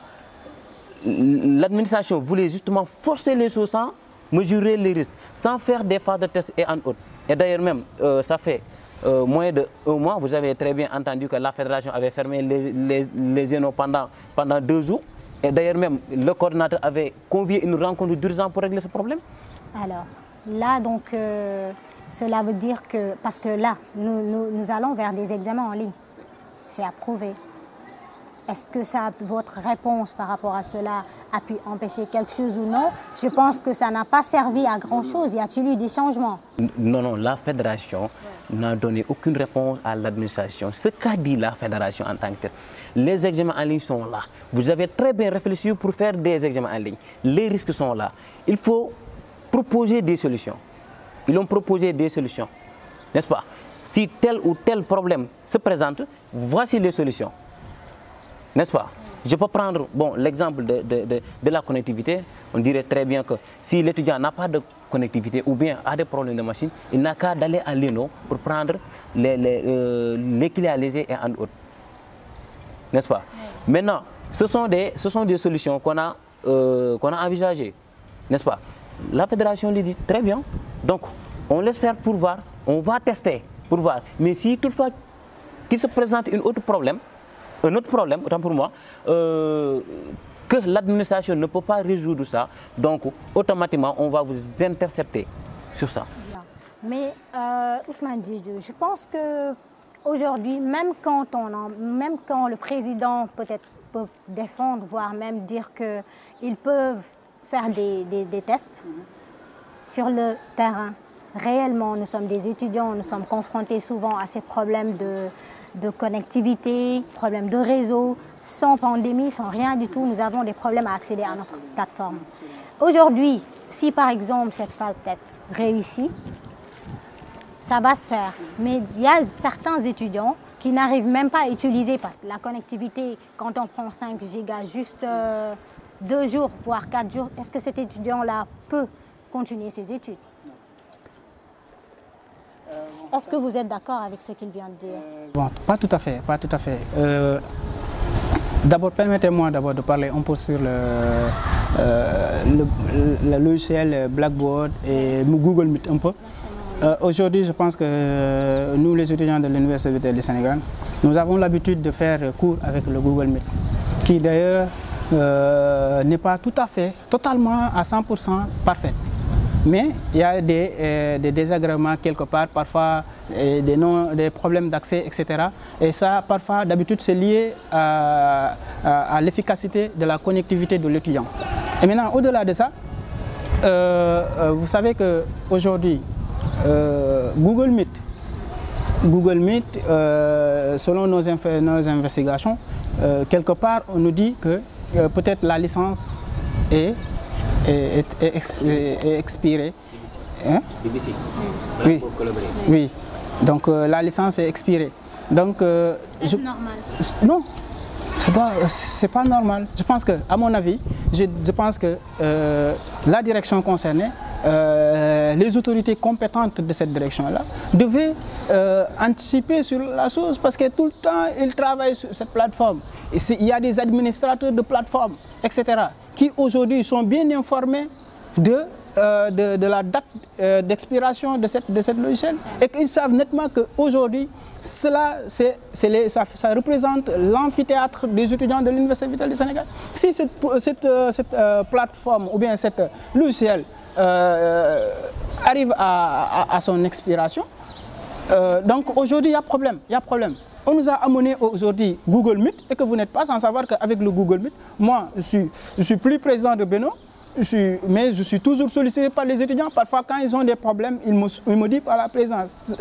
l'administration voulait justement forcer les choses sans mesurer les risques, sans faire des phases de tests et en autres. Et d'ailleurs même, ça fait moins d'1 mois, vous avez très bien entendu que la fédération avait fermé les ENO pendant 2 jours. Et d'ailleurs même, le coordinateur avait convié une rencontre d'urgence pour régler ce problème. Alors, là donc, cela veut dire que, parce que là, nous allons vers des examens en ligne. C'est approuvé. Est-ce que votre réponse par rapport à cela a pu empêcher quelque chose ou non? Je pense que ça n'a pas servi à grand-chose. Y a-t-il eu des changements? Non, la fédération n'a donné aucune réponse à l'administration. Ce qu'a dit la fédération en tant que telle, les examens en ligne sont là. Vous avez très bien réfléchi pour faire des examens en ligne. Les risques sont là. Il faut proposer des solutions. Ils ont proposé des solutions, n'est-ce pas? Si tel ou tel problème se présente, voici les solutions. N'est-ce pas? Je peux prendre l'exemple de la connectivité. On dirait très bien que si l'étudiant n'a pas de connectivité ou bien a des problèmes de machine, il n'a qu'à aller à l'ENO pour prendre les clés à léger et en autres. N'est-ce pas? Maintenant, ce sont des solutions qu'on a envisagées. N'est-ce pas? La fédération lui dit très bien. Donc, on laisse faire pour voir. On va tester pour voir. Mais si toutefois qu'il se présente un autre problème, autant pour moi, que l'administration ne peut pas résoudre ça, donc automatiquement on va vous intercepter sur ça. Mais Ousmane Diédhiou, je pense que aujourd'hui, même quand le président peut-être peut défendre, voire même dire qu'ils peuvent faire des tests sur le terrain, réellement nous sommes des étudiants, nous sommes confrontés souvent à ces problèmes de connectivité, problèmes de réseau. Sans pandémie, sans rien du tout, nous avons des problèmes à accéder à notre plateforme. Aujourd'hui, si par exemple cette phase test réussit, ça va se faire. Mais il y a certains étudiants qui n'arrivent même pas à utiliser parce que la connectivité, quand on prend 5 gigas juste 2 jours, voire 4 jours, est-ce que cet étudiant-là peut continuer ses études? Est-ce que vous êtes d'accord avec ce qu'il vient de dire? Bon, pas tout à fait, pas tout à fait. D'abord, permettez-moi de parler un peu sur le logiciel Blackboard et Google Meet un peu. Aujourd'hui, je pense que nous, les étudiants de l'Université du Sénégal, nous avons l'habitude de faire cours avec le Google Meet, qui d'ailleurs n'est pas tout à fait, totalement à 100% parfait. Mais il y a des désagréments quelque part, parfois des problèmes d'accès, etc. Et ça, parfois, d'habitude, c'est lié à l'efficacité de la connectivité de l'étudiant. Et maintenant, au-delà de ça, vous savez qu'aujourd'hui, Google Meet, selon nos investigations, quelque part, on nous dit que peut-être la licence est expirée. Hein? BBC. Oui. Oui. Donc la licence est expirée. Donc est-ce normal? Non, c'est pas normal. Je pense que, à mon avis, je pense que la direction concernée, les autorités compétentes de cette direction-là devaient anticiper sur la chose parce que tout le temps ils travaillent sur cette plateforme. Il y a des administrateurs de plateforme, etc., qui aujourd'hui sont bien informés de la date d'expiration de cette logiciel et qu'ils savent nettement qu'aujourd'hui, ça représente l'amphithéâtre des étudiants de l'Université vitale du Sénégal. Si cette plateforme ou bien cette logiciel arrive à son expiration, donc aujourd'hui il y a problème. On nous a amené aujourd'hui Google Meet et que vous n'êtes pas sans savoir qu'avec le Google Meet, moi je suis plus président de Beno, mais je suis toujours sollicité par les étudiants. Parfois quand ils ont des problèmes, ils me disent par la présence,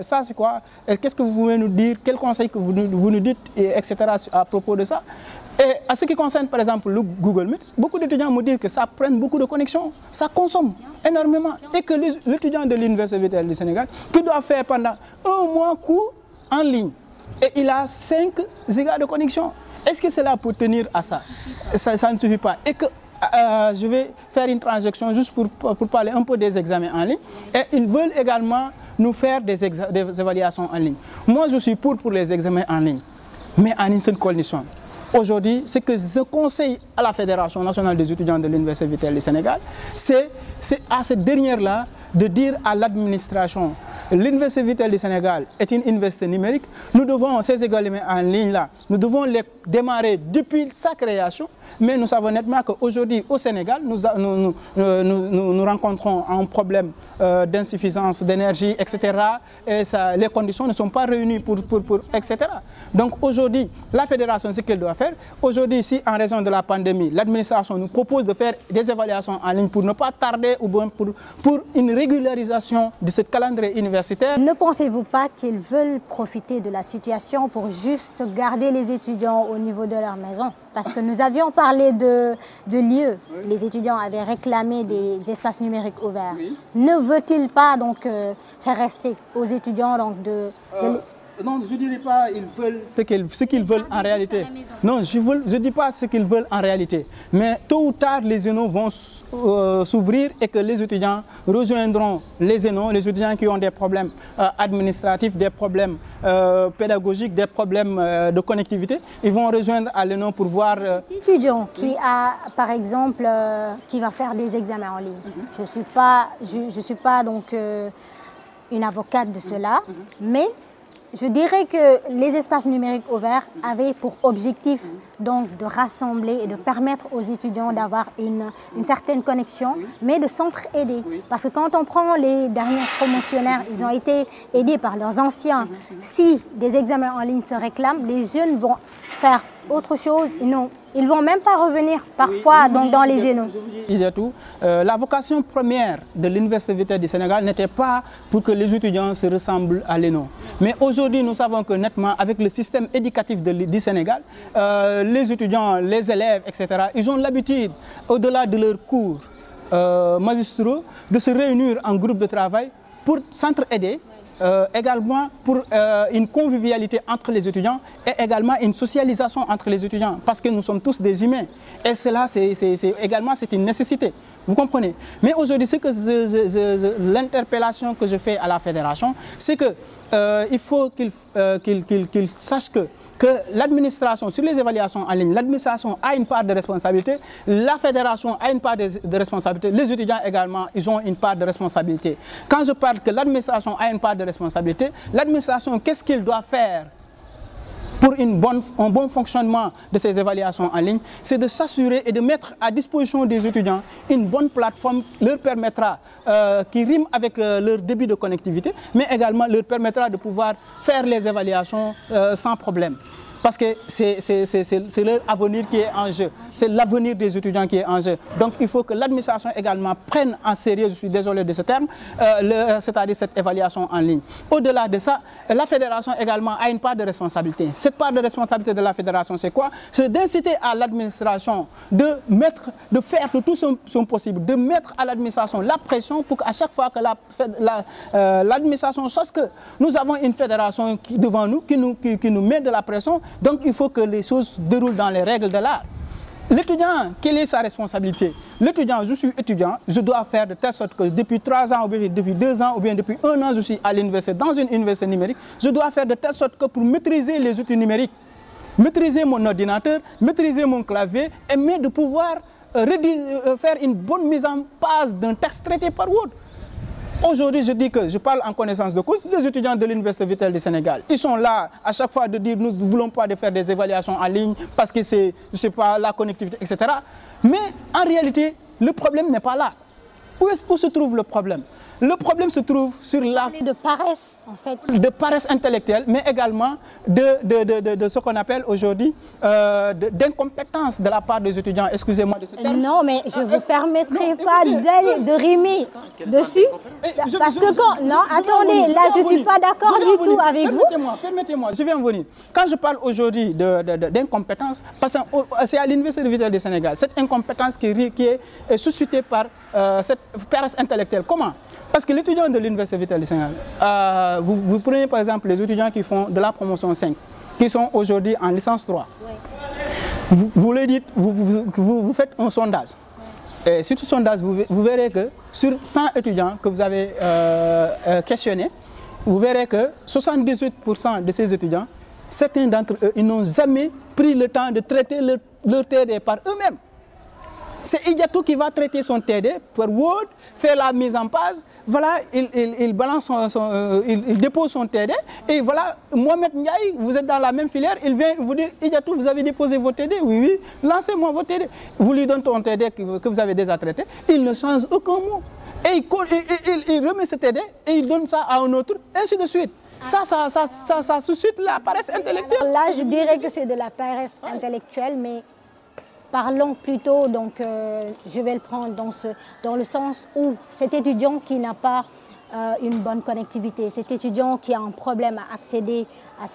ça c'est quoi? Qu'est-ce que vous pouvez nous dire? Quel conseil que vous nous dites, etc. à propos de ça? Et à ce qui concerne par exemple le Google Meet, beaucoup d'étudiants me disent que ça prend beaucoup de connexions, ça consomme énormément et que l'étudiant de l'Université vitale du Sénégal, qui doit faire pendant un mois cours en ligne, et il a 5 gigas de connexion. Est-ce que cela peut tenir à ça? Ça ne suffit pas. Et que je vais faire une transaction juste pour parler un peu des examens en ligne. Et ils veulent également nous faire des évaluations en ligne. Moi, je suis pour les examens en ligne, mais en une seule condition. Aujourd'hui, ce que je conseille à la Fédération nationale des étudiants de l'Université vitale du Sénégal, c'est à cette dernière-là de dire à l'administration, l'Université Vitelle du Sénégal est une université numérique, nous devons, ces écoles en ligne-là, nous devons les démarrer depuis sa création, mais nous savons nettement qu'aujourd'hui au Sénégal, nous rencontrons un problème d'insuffisance d'énergie, etc. Et ça, les conditions ne sont pas réunies etc. Donc aujourd'hui, la fédération, ce qu'elle doit faire, aujourd'hui, si en raison de la pandémie, l'administration nous propose de faire des évaluations en ligne pour ne pas tarder ou pour une régularisation de ce calendrier universitaire. Ne pensez-vous pas qu'ils veulent profiter de la situation pour juste garder les étudiants au niveau de leur maison? Parce que nous avions parlé de lieux. Oui. Les étudiants avaient réclamé des espaces numériques ouverts. Oui. Ne veut-il pas donc faire rester aux étudiants donc non, je ne dirais pas qu'ils veulent ce qu'ils veulent en réalité. Non, je ne dis pas ce qu'ils veulent en réalité. Mais tôt ou tard, les ENO vont s'ouvrir et que les étudiants rejoindront les ENO, les étudiants qui ont des problèmes administratifs, des problèmes pédagogiques, des problèmes de connectivité. Ils vont rejoindre à l'ENO pour voir... Étudiant qui a, par exemple, qui va faire des examens en ligne. Je ne suis pas donc une avocate de cela, mais... Je dirais que les espaces numériques ouverts avaient pour objectif donc de rassembler et de permettre aux étudiants d'avoir une certaine connexion, mais de s'entraider. Parce que quand on prend les derniers promotionnaires, ils ont été aidés par leurs anciens. Si des examens en ligne se réclament, les jeunes vont faire autre chose. Ils ne vont même pas revenir parfois dans les ENO. La vocation première de l'Université Vitelle du Sénégal n'était pas pour que les étudiants se ressemblent à l'ENO. Mais aujourd'hui, nous savons que nettement, avec le système éducatif du Sénégal, les étudiants, les élèves, etc., ils ont l'habitude, au-delà de leurs cours magistraux, de se réunir en groupe de travail pour s'entraider. Également pour une convivialité entre les étudiants et également une socialisation entre les étudiants parce que nous sommes tous des humains et cela c'est une nécessité, vous comprenez. Mais aujourd'hui, l'interpellation que je fais à la fédération, c'est que il faut qu'ils sachent que l'administration, sur les évaluations en ligne, l'administration a une part de responsabilité, la fédération a une part de responsabilité, les étudiants également, ils ont une part de responsabilité. Quand je parle que l'administration a une part de responsabilité, l'administration, qu'est-ce qu'il doit faire pour un bon fonctionnement de ces évaluations en ligne? C'est de s'assurer et de mettre à disposition des étudiants une bonne plateforme qui leur permettra, qui rime avec leur débit de connectivité, mais également leur permettra de pouvoir faire les évaluations sans problème. Parce que c'est leur avenir qui est en jeu, c'est l'avenir des étudiants qui est en jeu. Donc il faut que l'administration également prenne en sérieux, je suis désolé de ce terme, c'est-à-dire cette évaluation en ligne. Au-delà de ça, la fédération également a une part de responsabilité. Cette part de responsabilité de la fédération, c'est quoi? C'est d'inciter à l'administration de faire de tout son possible, de mettre à l'administration la pression pour qu'à chaque fois que l'administration sache que nous avons une fédération devant nous qui nous met de la pression. Donc il faut que les choses déroulent dans les règles de l'art. L'étudiant, quelle est sa responsabilité? L'étudiant, je suis étudiant, je dois faire de telle sorte que depuis 3 ans, ou bien depuis 2 ans, ou bien depuis 1 an, je suis à l'université, dans une université numérique, je dois faire de telle sorte que pour maîtriser les outils numériques, maîtriser mon ordinateur, maîtriser mon clavier, et mais de pouvoir faire une bonne mise en page d'un texte traité par Word. Aujourd'hui, je dis que je parle en connaissance de cause. Les étudiants de l'Université Vitelle du Sénégal, ils sont là à chaque fois de dire nous ne voulons pas faire des évaluations en ligne parce que c'est, je sais pas, la connectivité, etc. Mais en réalité, le problème n'est pas là. Où se trouve le problème? Le problème se trouve sur la... De paresse, en fait. De paresse intellectuelle, mais également de ce qu'on appelle aujourd'hui d'incompétence de la part des étudiants. Excusez-moi de ce terme. Non, mais je ne vous permettrai pas de rimer dessus. Parce que quand... Non, attendez, là, je ne suis pas d'accord du tout avec vous. Permettez-moi, je vais en venir. Quand je parle aujourd'hui d'incompétence, parce que c'est à l'Université Vitelle du Sénégal, cette incompétence qui est suscitée par cette paresse intellectuelle. Comment? Parce que l'étudiant de l'Université Vitelle du Sénégal, vous prenez par exemple les étudiants qui font de la promotion 5, qui sont aujourd'hui en licence 3. Oui. Vous faites un sondage. Et sur ce sondage, vous verrez que sur 100 étudiants que vous avez questionnés, vous verrez que 78% de ces étudiants, certains d'entre eux, ils n'ont jamais pris le temps de traiter leur TD par eux-mêmes. C'est Idiatou qui va traiter son TD par Word, faire la mise en page. Voilà, il balance il dépose son TD. Et voilà, Mohamed Ndiaye, vous êtes dans la même filière, il vient vous dire, Idiatou, vous avez déposé vos TD? Oui, oui, lancez-moi vos TD. Vous lui donnez ton TD que vous avez déjà traité. Il ne change aucun mot. Et il remet ce TD et il donne ça à un autre, ainsi de suite. Ça suscite la paresse intellectuelle. Là, je dirais que c'est de la paresse intellectuelle, mais parlons plutôt, donc je vais le prendre dans le sens où cet étudiant qui n'a pas une bonne connectivité, cet étudiant qui a un problème à accéder à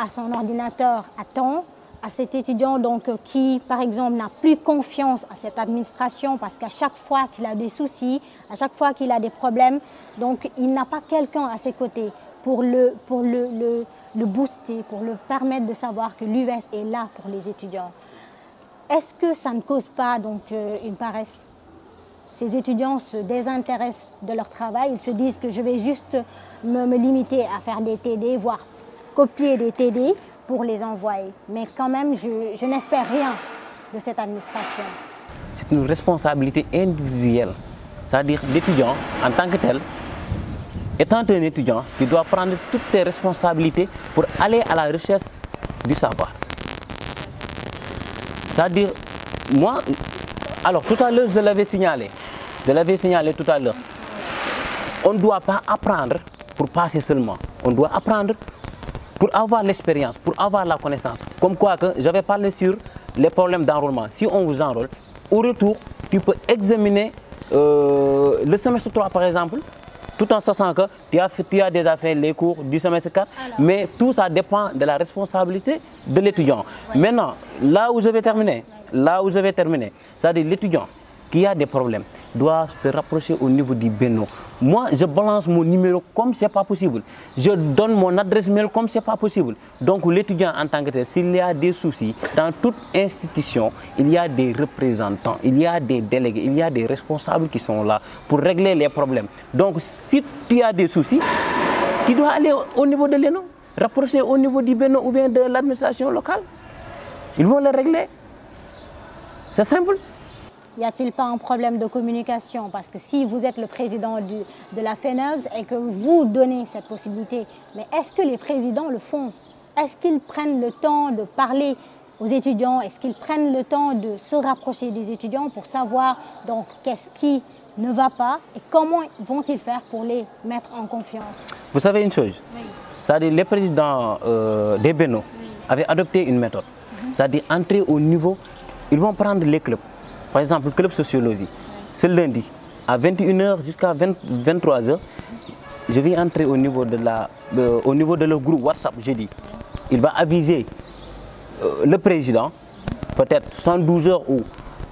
son ordinateur à temps, à cet étudiant donc, qui, par exemple, n'a plus confiance à cette administration parce qu'à chaque fois qu'il a des soucis, à chaque fois qu'il a des problèmes, donc il n'a pas quelqu'un à ses côtés pour le booster, pour le permettre de savoir que l'UVS est là pour les étudiants. Est-ce que ça ne cause pas donc, une paresse? Ces étudiants se désintéressent de leur travail, ils se disent que je vais juste me limiter à faire des TD, voire copier des TD, pour les envoyer. Mais quand même, je n'espère rien de cette administration. C'est une responsabilité individuelle. C'est-à-dire l'étudiant, en tant que tel, étant un étudiant, tu dois prendre toutes tes responsabilités pour aller à la recherche du savoir. C'est-à-dire, moi, alors tout à l'heure, je l'avais signalé tout à l'heure, on ne doit pas apprendre pour passer seulement. On doit apprendre pour avoir l'expérience, pour avoir la connaissance. Comme quoi que j'avais parlé sur les problèmes d'enrôlement. Si on vous enrôle, au retour, tu peux examiner le semestre 3 par exemple, tout en sachant que tu as déjà fait les cours du semestre 4, mais tout ça dépend de la responsabilité de l'étudiant. Ouais. Maintenant, là où je vais terminer, c'est-à-dire l'étudiant qui a des problèmes doit se rapprocher au niveau du Beno. Moi, je balance mon numéro comme c'est pas possible. Je donne mon adresse mail comme c'est pas possible. Donc l'étudiant en tant que tel, s'il y a des soucis, dans toute institution, il y a des représentants, il y a des délégués, il y a des responsables qui sont là pour régler les problèmes. Donc si tu as des soucis, tu dois aller au niveau de l'ENO, rapprocher au niveau du Beno ou bien de l'administration locale. Ils vont le régler. C'est simple. Y a-t-il pas un problème de communication? Parce que si vous êtes le président de la FENEVS et que vous donnez cette possibilité, mais est-ce que les présidents le font? Est-ce qu'ils prennent le temps de parler aux étudiants? Est-ce qu'ils prennent le temps de se rapprocher des étudiants pour savoir donc qu'est-ce qui ne va pas et comment vont-ils faire pour les mettre en confiance? Vous savez une chose, oui. C'est-à-dire les présidents des Beno avaient adopté une méthode. C'est-à-dire entrer au niveau, ils vont prendre les clubs. Par exemple, le club sociologie, ce lundi, à 21h jusqu'à 23h, je vais entrer au niveau de leur groupe WhatsApp jeudi. Il va aviser le président, peut-être 112 heures ou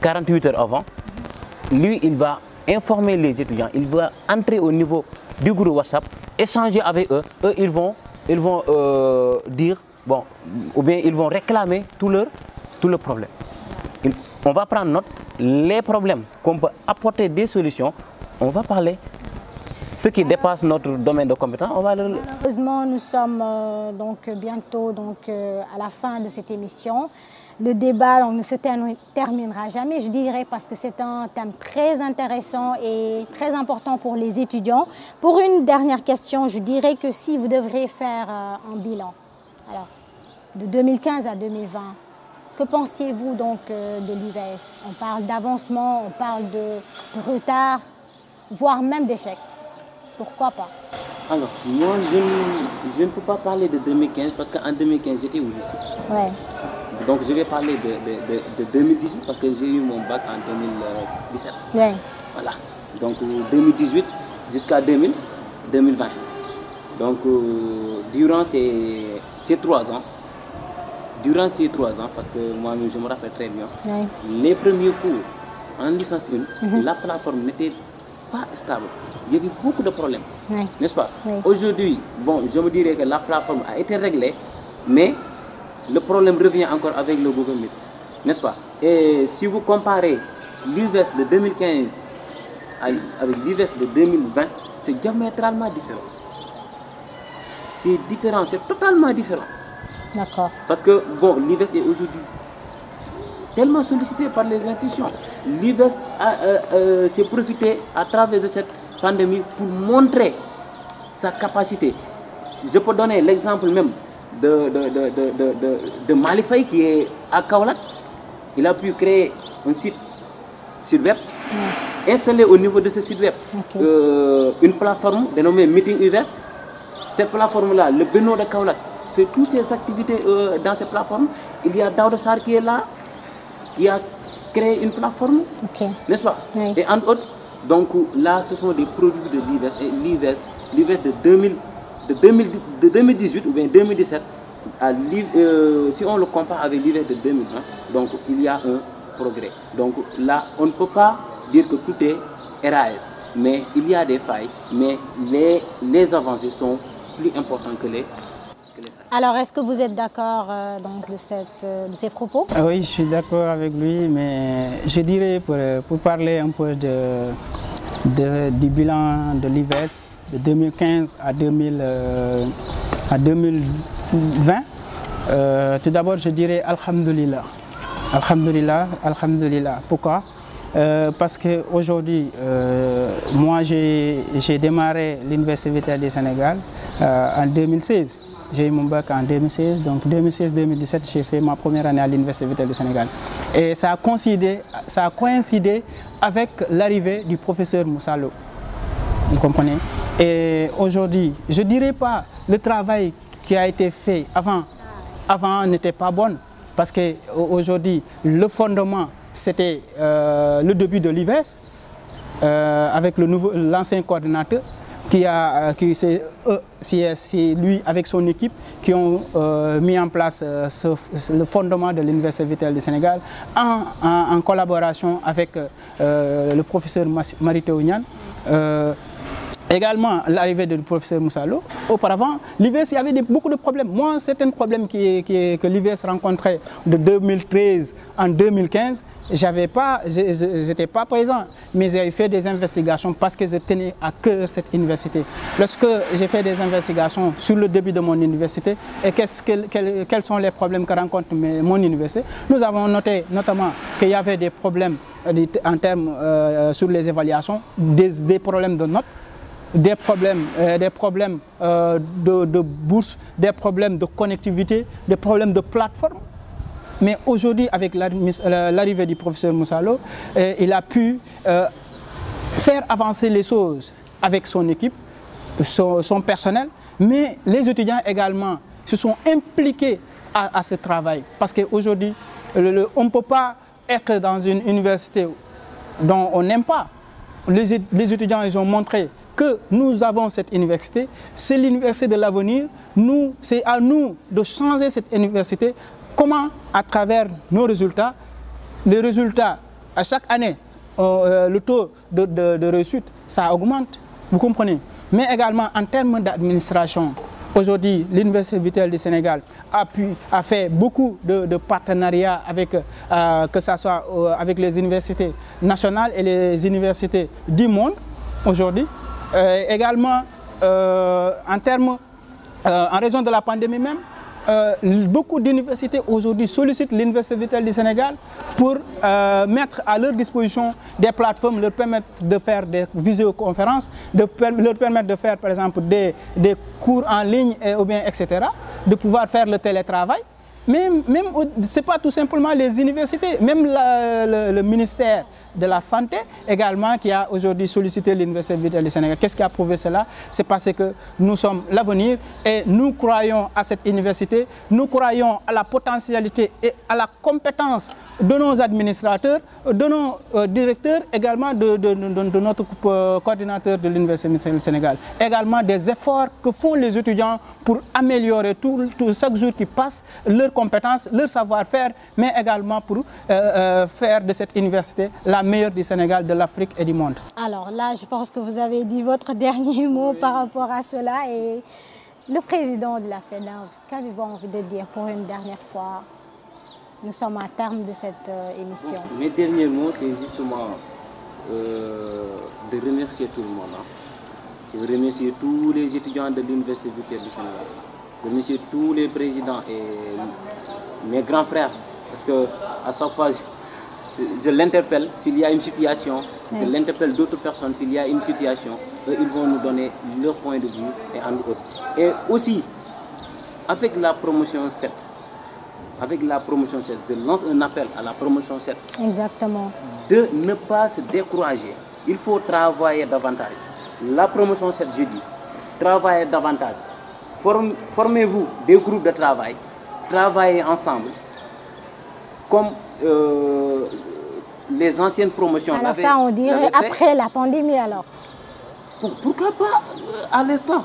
48 heures avant. Lui, il va informer les étudiants, il va entrer au niveau du groupe WhatsApp, échanger avec eux. Eux, ils vont dire, bon, ou bien ils vont réclamer tout le problème. On va prendre note, les problèmes qu'on peut apporter des solutions, on va parler. Ce qui dépasse notre domaine de compétence, on va le... Malheureusement, nous sommes donc bientôt à la fin de cette émission. Le débat ne se terminera jamais, je dirais, parce que c'est un thème très intéressant et très important pour les étudiants. Pour une dernière question, je dirais que si vous devriez faire un bilan, alors, de 2015 à 2020, que pensiez-vous donc de l'UVS? On parle d'avancement, on parle de retard, voire même d'échec. Pourquoi pas? Alors, moi, je ne peux pas parler de 2015 parce qu'en 2015, j'étais au lycée. Ouais. Donc, je vais parler de 2018 parce que j'ai eu mon bac en 2017. Ouais. Voilà. Donc, 2018 jusqu'à 2020. Donc, durant ces 3 ans, parce que moi, je me rappelle très bien, ouais. Les premiers cours en licence 1, la plateforme n'était pas stable. Il y avait beaucoup de problèmes, ouais. N'est-ce pas? Ouais. Aujourd'hui, bon, je me dirais que la plateforme a été réglée, mais le problème revient encore avec le Google Meet, n'est-ce pas? Et si vous comparez l'UVS de 2015 avec l'UVS de 2020, c'est diamétralement différent. C'est différent, c'est totalement différent. D'accord. Parce que, bon, l'UVS est aujourd'hui tellement sollicité par les institutions. L'UVS s'est profité à travers de cette pandémie pour montrer sa capacité. Je peux donner l'exemple même de Malifay qui est à Kaolack. Il a pu créer un site web, installer au niveau de ce site web une plateforme dénommée Meeting UVS. Cette plateforme-là, le Beno de Kaolack, fait toutes ses activités dans cette plateforme. Il y a Daouda Sarr qui est là, qui a créé une plateforme, n'est-ce pas? Nice. Et entre autres, donc là, ce sont des produits de l'UVS. Et l'UVS de 2018 ou bien 2017, si on le compare avec l'UVS de 2020, donc il y a un progrès. Donc là, on ne peut pas dire que tout est RAS, mais il y a des failles, mais les avancées sont plus importantes que les failles. Alors, est-ce que vous êtes d'accord de ces propos? Oui, je suis d'accord avec lui, mais je dirais pour parler un peu du bilan de l'UVS de 2015 à 2020, tout d'abord je dirais Alhamdulillah. Alhamdulillah, Alhamdulillah. Pourquoi? Parce qu'aujourd'hui, moi j'ai démarré l'Université Vitale du Sénégal en 2016. J'ai eu mon bac en 2016, donc 2016-2017, j'ai fait ma première année à l'Université Vitale du Sénégal. Et ça a coïncidé avec l'arrivée du professeur Moussa Lo. Vous comprenez? Et aujourd'hui, je ne dirais pas le travail qui a été fait avant n'était pas bon. Parce qu'aujourd'hui, le fondement, c'était le début de l'UVS, avec l'ancien coordinateur, c'est lui avec son équipe qui ont mis en place le fondement de l'Université Vitale du Sénégal en collaboration avec le professeur Marité Ounian. Également l'arrivée du professeur Moussa Lo. Auparavant, l'UVS, il y avait beaucoup de problèmes. Moi, certains problèmes que l'UVS rencontrait de 2013 en 2015, je n'étais pas présent, mais j'ai fait des investigations parce que je tenais à cœur cette université. Lorsque j'ai fait des investigations sur le début de mon université et quels sont les problèmes que rencontre mon université, nous avons noté notamment qu'il y avait des problèmes en termes sur les évaluations, des problèmes de notes, des problèmes de bourse, des problèmes de connectivité, des problèmes de plateforme. Mais aujourd'hui, avec l'arrivée du professeur Moussa Lo, il a pu faire avancer les choses avec son équipe, son personnel, mais les étudiants également se sont impliqués à ce travail. Parce qu'aujourd'hui, on ne peut pas être dans une université dont on n'aime pas. Les étudiants, ils ont montré que nous avons cette université, c'est l'université de l'avenir. C'est à nous de changer cette université. Comment? À travers nos résultats. Les résultats, à chaque année, le taux de réussite, ça augmente. Vous comprenez? Mais également en termes d'administration. Aujourd'hui, l'Université Vitale du Sénégal a fait beaucoup de partenariats avec, que ce soit avec les universités nationales et les universités du monde aujourd'hui. Également, en raison de la pandémie même, beaucoup d'universités aujourd'hui sollicitent l'Université Vitale du Sénégal pour mettre à leur disposition des plateformes, leur permettre de faire des visioconférences, leur permettre de faire par exemple des cours en ligne, etc., de pouvoir faire le télétravail. Même ce n'est pas tout simplement les universités, même le ministère de la Santé également qui a aujourd'hui sollicité l'Université Vitale du Sénégal. Qu'est-ce qui a prouvé cela? C'est parce que nous sommes l'avenir et nous croyons à cette université, nous croyons à la potentialité et à la compétence de nos administrateurs, de nos directeurs, également de notre coordinateur de l'Université Vitale du Sénégal. Également des efforts que font les étudiants pour améliorer chaque jour qui passe leurs compétences, leur savoir-faire, mais également pour faire de cette université la meilleure du Sénégal, de l'Afrique et du monde. Alors là, je pense que vous avez dit votre dernier mot par rapport à cela. Et le président de la FENAV, qu'avez-vous envie de dire pour une dernière fois? Nous sommes à terme de cette émission. Mes derniers mots, c'est justement de remercier tout le monde. Je remercie tous les étudiants de l'Université Vitale du Sénégal. Je remercie tous les présidents et mes grands frères Parce que à chaque fois, je l'interpelle s'il y a une situation, je l'interpelle d'autres personnes s'il y a une situation, eux, ils vont nous donner leur point de vue et en autres. Et aussi, avec la promotion 7, je lance un appel à la promotion 7. Exactement. De ne pas se décourager. Il faut travailler davantage. La promotion 7, je dis, travaillez davantage. Formez-vous des groupes de travail, travaillez ensemble. Comme les anciennes promotions. Alors ça, on dirait après la pandémie alors. Pourquoi pas à l'instant?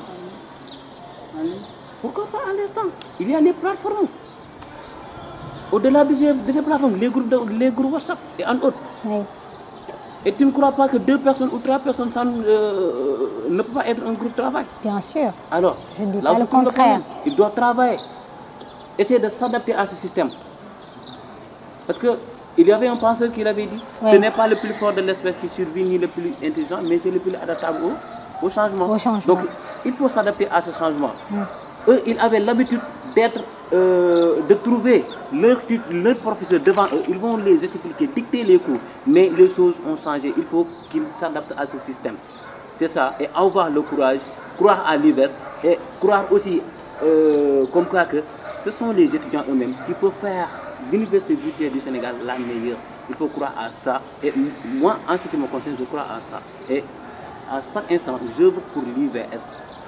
Pourquoi pas à l'instant? Il y a les plateformes. Au-delà des plateformes, les groupes WhatsApp et en autres. Oui. Et tu ne crois pas que 2 personnes ou 3 personnes ça, ne peut pas être un groupe de travail? Bien sûr. Alors, je ne dis là, pas le contraire. Il doit travailler. Essayer de s'adapter à ce système. Parce qu'il y avait un penseur qui l'avait dit, ce n'est pas le plus fort de l'espèce qui survit ni le plus intelligent, mais c'est le plus adaptable au changement. Donc, il faut s'adapter à ce changement. Eux, ils avaient l'habitude de trouver leur professeur devant eux. Ils vont les expliquer, dicter les cours. Mais les choses ont changé. Il faut qu'ils s'adaptent à ce système. C'est ça. Et avoir le courage, croire à l'UVS et croire aussi comme quoi que ce sont les étudiants eux-mêmes qui peuvent faire l'université virtuelle du Sénégal la meilleure. Il faut croire à ça. Et moi, en ce qui me concerne, je crois à ça. Et à chaque instant, j'œuvre pour l'UVS.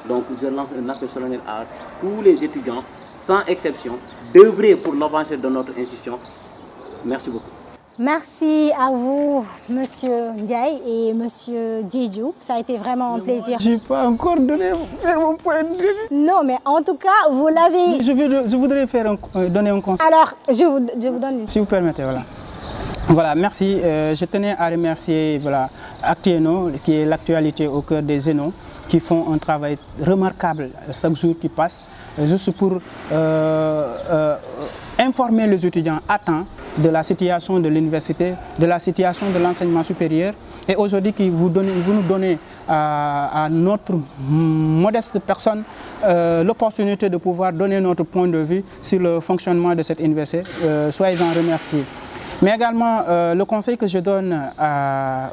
Donc, je lance un appel solennel à tous les étudiants, sans exception, d'œuvrer pour l'avancée de notre institution. Merci beaucoup. Merci à vous, Monsieur Ndiaye et Monsieur Diédhiou. Ça a été vraiment un plaisir. Je n'ai pas encore donné mon point de vue. Non, mais en tout cas, vous l'avez... Je voudrais donner un conseil. Alors, je vous donne... Si vous permettez, voilà. Voilà, merci. Je tenais à remercier Actieno, qui est l'actualité au cœur des Zénons, qui font un travail remarquable chaque jour qui passe, juste pour informer les étudiants à temps de la situation de l'université, de la situation de l'enseignement supérieur. Et aujourd'hui, vous nous donnez à notre modeste personne l'opportunité de pouvoir donner notre point de vue sur le fonctionnement de cette université. Soyez-en remerciés. Mais également, le conseil que je donne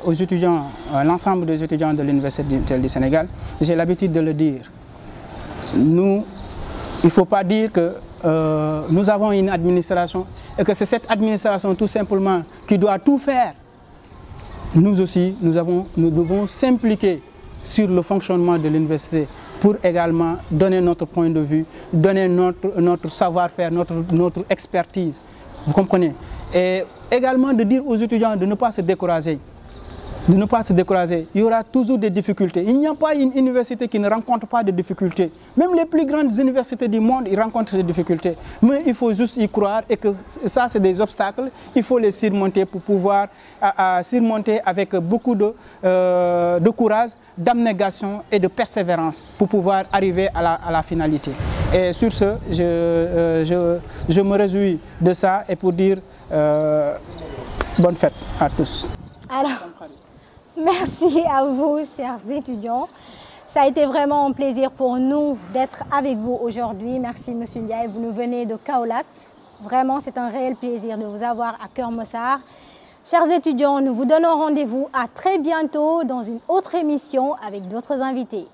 aux étudiants, l'ensemble des étudiants de l'Université du Sénégal, j'ai l'habitude de le dire. Il ne faut pas dire que nous avons une administration et que c'est cette administration tout simplement qui doit tout faire. Nous aussi, nous devons s'impliquer sur le fonctionnement de l'université pour également donner notre point de vue, donner notre savoir-faire, notre expertise. Vous comprenez? Et également de dire aux étudiants de ne pas se décourager. De ne pas se décourager. Il y aura toujours des difficultés. Il n'y a pas une université qui ne rencontre pas de difficultés. Même les plus grandes universités du monde, ils rencontrent des difficultés. Mais il faut juste y croire et que ça, c'est des obstacles. Il faut les surmonter pour pouvoir surmonter avec beaucoup de courage, d'abnégation et de persévérance pour pouvoir arriver à la finalité. Et sur ce, je me réjouis de ça et pour dire bonne fête à tous. Alors, merci à vous, chers étudiants. Ça a été vraiment un plaisir pour nous d'être avec vous aujourd'hui. Merci, Monsieur Ndiaye. Vous nous venez de Kaolack. Vraiment, c'est un réel plaisir de vous avoir à Keur Massar. Chers étudiants, nous vous donnons rendez-vous à très bientôt dans une autre émission avec d'autres invités.